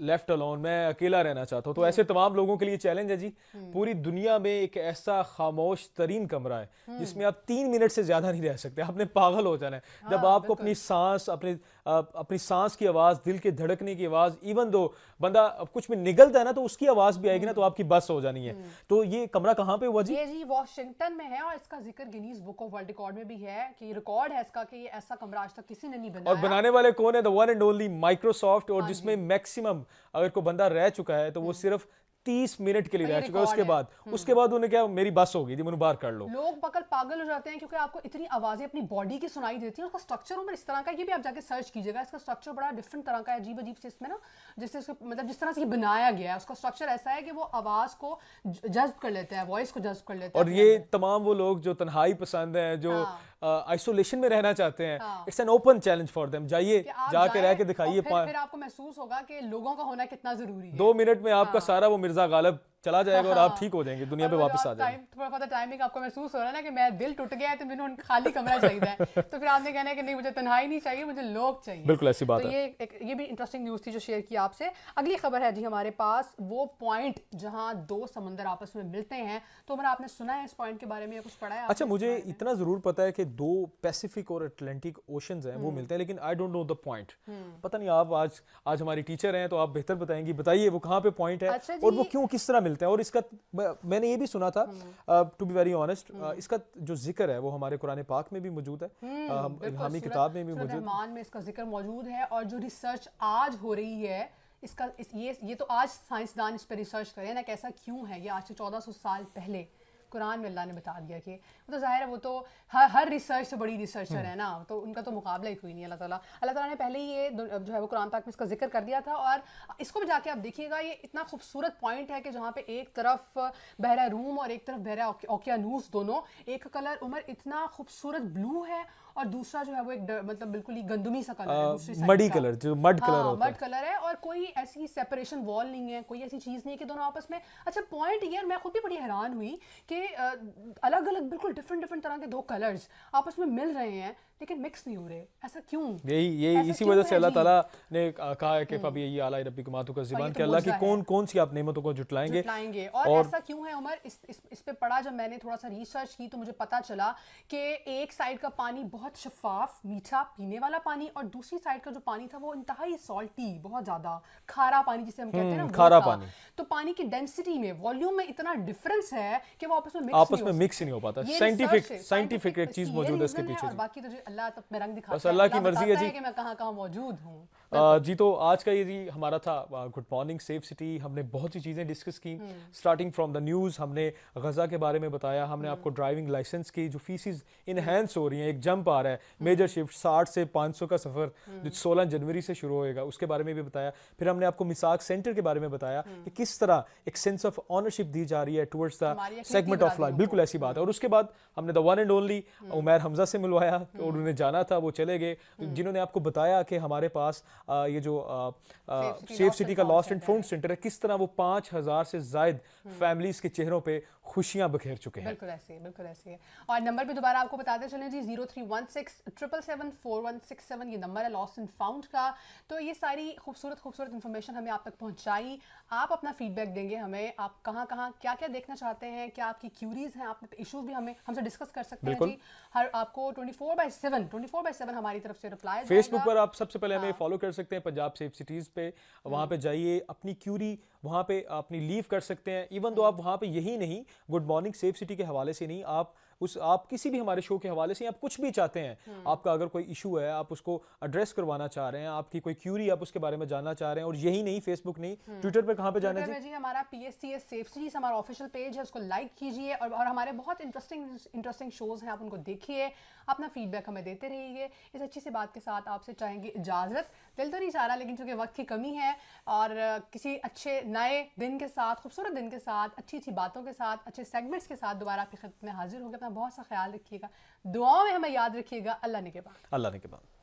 B: left alone, मैं अकेला रहना चाहता हूँ। तो ऐसे तमाम लोगों के लिए चैलेंज है जी, पूरी दुनिया में एक ऐसा खामोश तरीन कमरा है जिसमें आप 3 मिनट से ज्यादा नहीं रह सकते, आपने पागल हो जाना है। जब आपको अपनी सांस, अपनी सांस की आवाज, दिल के धड़कने की आवाज, इवन दो बंदा कुछ में निगलता है ना तो उसकी आवाज भी आएगी ना तो आपकी बस हो जानी है। तो ये कमरा कहाँ पे हुआ जी?
A: ये जी वॉशिंगटन में है और इसका जिक्र Guinness book of world record में भी है कि रिकॉर्ड है इसका कि ये ऐसा कमरा आज तक किसी ने नहीं बनाया।
B: और बनाने वाले कौन है? The one and only Microsoft. और जिसमें मैक्सिमम अगर कोई बंदा रह चुका है तो वो सिर्फ 30 मिनट के लिए रह चुका है। उसके बाद उन्हें क्या, मेरी बस होगी जी, मुझे बाहर कर लो।
A: लोग पागल हो जाते हैं क्योंकि आपको इतनी आवाजें अपनी बॉडी की सुनाई देती हैं। उसका स्ट्रक्चर उम्र इस तरह का, ये भी आप जाके सर्च कीजिएगा, इसका स्ट्रक्चर बड़ा डिफरेंट तरह का है, अजीब अजीब से इसमें ना, जिससे मतलब जिस तरह से बनाया गया है उसका स्ट्रक्चर ऐसा है कि वो आवाज को जज्ब कर लेता है, वॉइस को जज्ब कर लेता है।
B: और ये तमाम वो लोग जो तन्हाई पसंद हैं, जो आइसोलेशन में रहना चाहते हैं, it's an open challenge for them. जाइए, जाके रह के दिखाइए।
A: फिर आपको महसूस होगा कि लोगों का होना कितना जरूरी है।
B: 2 मिनट में आपका सारा वो मिर्जा गालिब चला जाएगा और आप ठीक हो जाएंगे, दुनिया पे वापस आ जाएंगे।
A: थोड़ा टाइमिंग आपको महसूस हो रहा है ना कि मैं दिल टूट गया है तो मैंने खाली कमरा चाहिए तो फिर आपने कहना है कि नहीं, मुझे तन्हाई नहीं चाहिए, मुझे लोग चाहिए।
B: बिल्कुल ऐसी बात है।
A: ये भी इंटरेस्टिंग न्यूज़ थी जो शेयर की आपसे। अगली खबर है जी हमारे पास, वो पॉइंट जहां 2 समंदर आपस में मिलते हैं। तो मैंने आपने सुना है इस पॉइंट के बारे में या कुछ पढ़ा है?
B: अच्छा, मुझे इतना जरूर पता है कि 2 पैसिफिक और अटलांटिक ओशंस हैं वो मिलते हैं, लेकिन I don't know the point. पता नहीं, आप आज हमारी टीचर हैं तो आप बेहतर बताएंगी। बताइए वो कहाँ पे पॉइंट है और वो क्यों, किस तरह मिलते हैं। और इसका मैंने ये भी सुना था, टू बी वेरी ऑनेस्ट, इसका जो जिक्र है वो हमारे कुरान पाक में भी मौजूद है, इल्हामी किताब में भी मौजूद है,
A: रहमान में इसका जिक्र मौजूद है। और जो रिसर्च आज हो रही है इसका, ये तो आज साइंसदान इस पर रिसर्च करें ना, कैसा क्यों है। ये आज से 1400 साल पहले कुरान में अल्लाह ने बता दिया कि वो तो जाहिर है, वो तो हर रिसर्च से बड़ी रिसर्चर है ना, तो उनका तो मुकाबला ही कोई नहीं। अल्लाह ताला ने पहले ही ये जो है वो कुरान पाक में इसका जिक्र कर दिया था। और इसको भी जाके आप देखिएगा, ये इतना खूबसूरत पॉइंट है कि जहाँ पे एक तरफ बहरा रूम और एक तरफ बहरा ओकियानूस, दोनों एक कलर उमर इतना खूबसूरत ब्लू है और दूसरा जो है वो एक मतलब बिल्कुल ही गंदुमी सा कलर है, दूसरी साइड
B: मडी कलर, जो मड कलर होता है,
A: मड कलर है। और कोई ऐसी सेपरेशन वॉल नहीं है, कोई ऐसी चीज नहीं है कि दोनों आपस में। अच्छा, पॉइंट ये, मैं खुद भी बड़ी हैरान हुई कि अलग अलग बिल्कुल डिफरेंट तरह के 2 कलर्स आपस में मिल रहे हैं लेकिन मिक्स नहीं हो रहे। ऐसा क्यों?
B: यही इसी वजह से अल्लाह ताला ने कहा है कि फबी यही आला रब्बिक मातु का ज़बान, कि अल्लाह की कौन सी आप नेमतों को जुटलाएंगे।
A: और ऐसा क्यों है उमर, इस पे पढ़ा जब मैंने थोड़ा सा रिसर्च की तो मुझे पता चला कि एक साइड का पानी बहुत शफाफ मीठा पीने वाला पानी और दूसरी साइड का जो पानी था वो इंतहाई सॉल्टी, बहुत ज्यादा खारा पानी जिसे हम कहते हैं ना,
B: खारा पानी।
A: तो पानी की डेंसिटी में, वॉल्यूम में इतना डिफरेंस है कि वो आपस में मिक्स
B: नहीं हो पाता। साइंटिफिक एक चीज मौजूद है इसके पीछे।
A: बाकी तो अल्लाह तक में रंग दिखाता है,
B: बस अल्लाह की मर्जी है जी
A: कि मैं कहाँ मौजूद हूँ।
B: जी, तो आज का ये जी हमारा था गुड मॉर्निंग सेफ सिटी। हमने बहुत सी चीज़ें डिस्कस की, स्टार्टिंग फ्रॉम द न्यूज़, हमने गज़ा के बारे में बताया, हमने आपको ड्राइविंग लाइसेंस की जो फीसिस इनहेंस हो रही हैं, एक जंप आ रहा है, मेजर शिफ्ट 60 से 500 का सफ़र जो 16 जनवरी से शुरू होएगा, उसके बारे में भी बताया। फिर हमने आपको मिसाक सेंटर के बारे में बताया कि किस तरह एक सेंस ऑफ ऑनरशिप दी जा रही है towards the segment of life. बिल्कुल ऐसी बात है। और उसके बाद हमने the one and only Umair Hamza से मिलवाया और उन्हें जाना था, वो चले गए, जिन्होंने आपको बताया कि हमारे पास ये जो सेफ सिटी का लॉस्ट एंड फाउंड सेंटर है, किस तरह वो 5000 से ज्यादा फैमिलीज के चेहरों पे खुशियां बखेर चुके हैं।
A: बिल्कुल ऐसे है। और नंबर भी दोबारा आपको बताते चलें जी, 0316777167 ये नंबर है लॉस्ट एंड फाउंड का। तो ये सारी खूबसूरत इन्फॉर्मेशन हमें आप तक पहुंचाई। आप अपना फीडबैक देंगे हमें, आप कहाँ क्या देखना चाहते हैं, क्या आपकी क्यूरीज हैं, आप इश्यूज भी हमसे डिस्कस कर सकते हैं जी। हर आपको 24/7 हमारी तरफ से रिप्लाई।
B: फेसबुक पर आप सबसे पहले हमें फॉलो कर सकते हैं, पंजाब सेफ सिटीज पे, वहाँ पे जाइए, अपनी क्यूरी वहाँ पे अपनी लीव कर सकते हैं। इवन दो आप वहाँ पे यही नहीं गुड मॉर्निंग सेफ सिटी के हवाले से नहीं, आप उस आप किसी भी हमारे शो के हवाले से आप कुछ भी चाहते हैं, आपका अगर कोई इशू है, आप उसको एड्रेस करवाना चाह रहे हैं, आपकी कोई क्यूरी आप उसके बारे में जानना चाह रहे हैं, और यही नहीं, फेसबुक नहीं, ट्विटर पे कहाँ पे जाना है
A: जी? हमारा PSCS सेफ सिटीज हमारा ऑफिशियल पेज है, उसको लाइक कीजिए और हमारे बहुत इंटरेस्टिंग शोज हैं, आप उनको देखिए, अपना फीडबैक हमें देते रहिए। इस अच्छी सी बात के साथ आपसे चाहेंगे इजाज़त। दिल तो नहीं चाह रहा, लेकिन चूंकि वक्त की कमी है और किसी अच्छे नए दिन के साथ, खूबसूरत दिन के साथ, अच्छी अच्छी बातों के साथ, अच्छे सेगमेंट्स के साथ दोबारा आपकी खिदमत में हाजिर होंगे। अपना बहुत सा ख्याल रखिएगा, दुआओं में हमें याद रखिएगा। अल्लाह ने के बाद।
B: अल्लाह ने के बाद।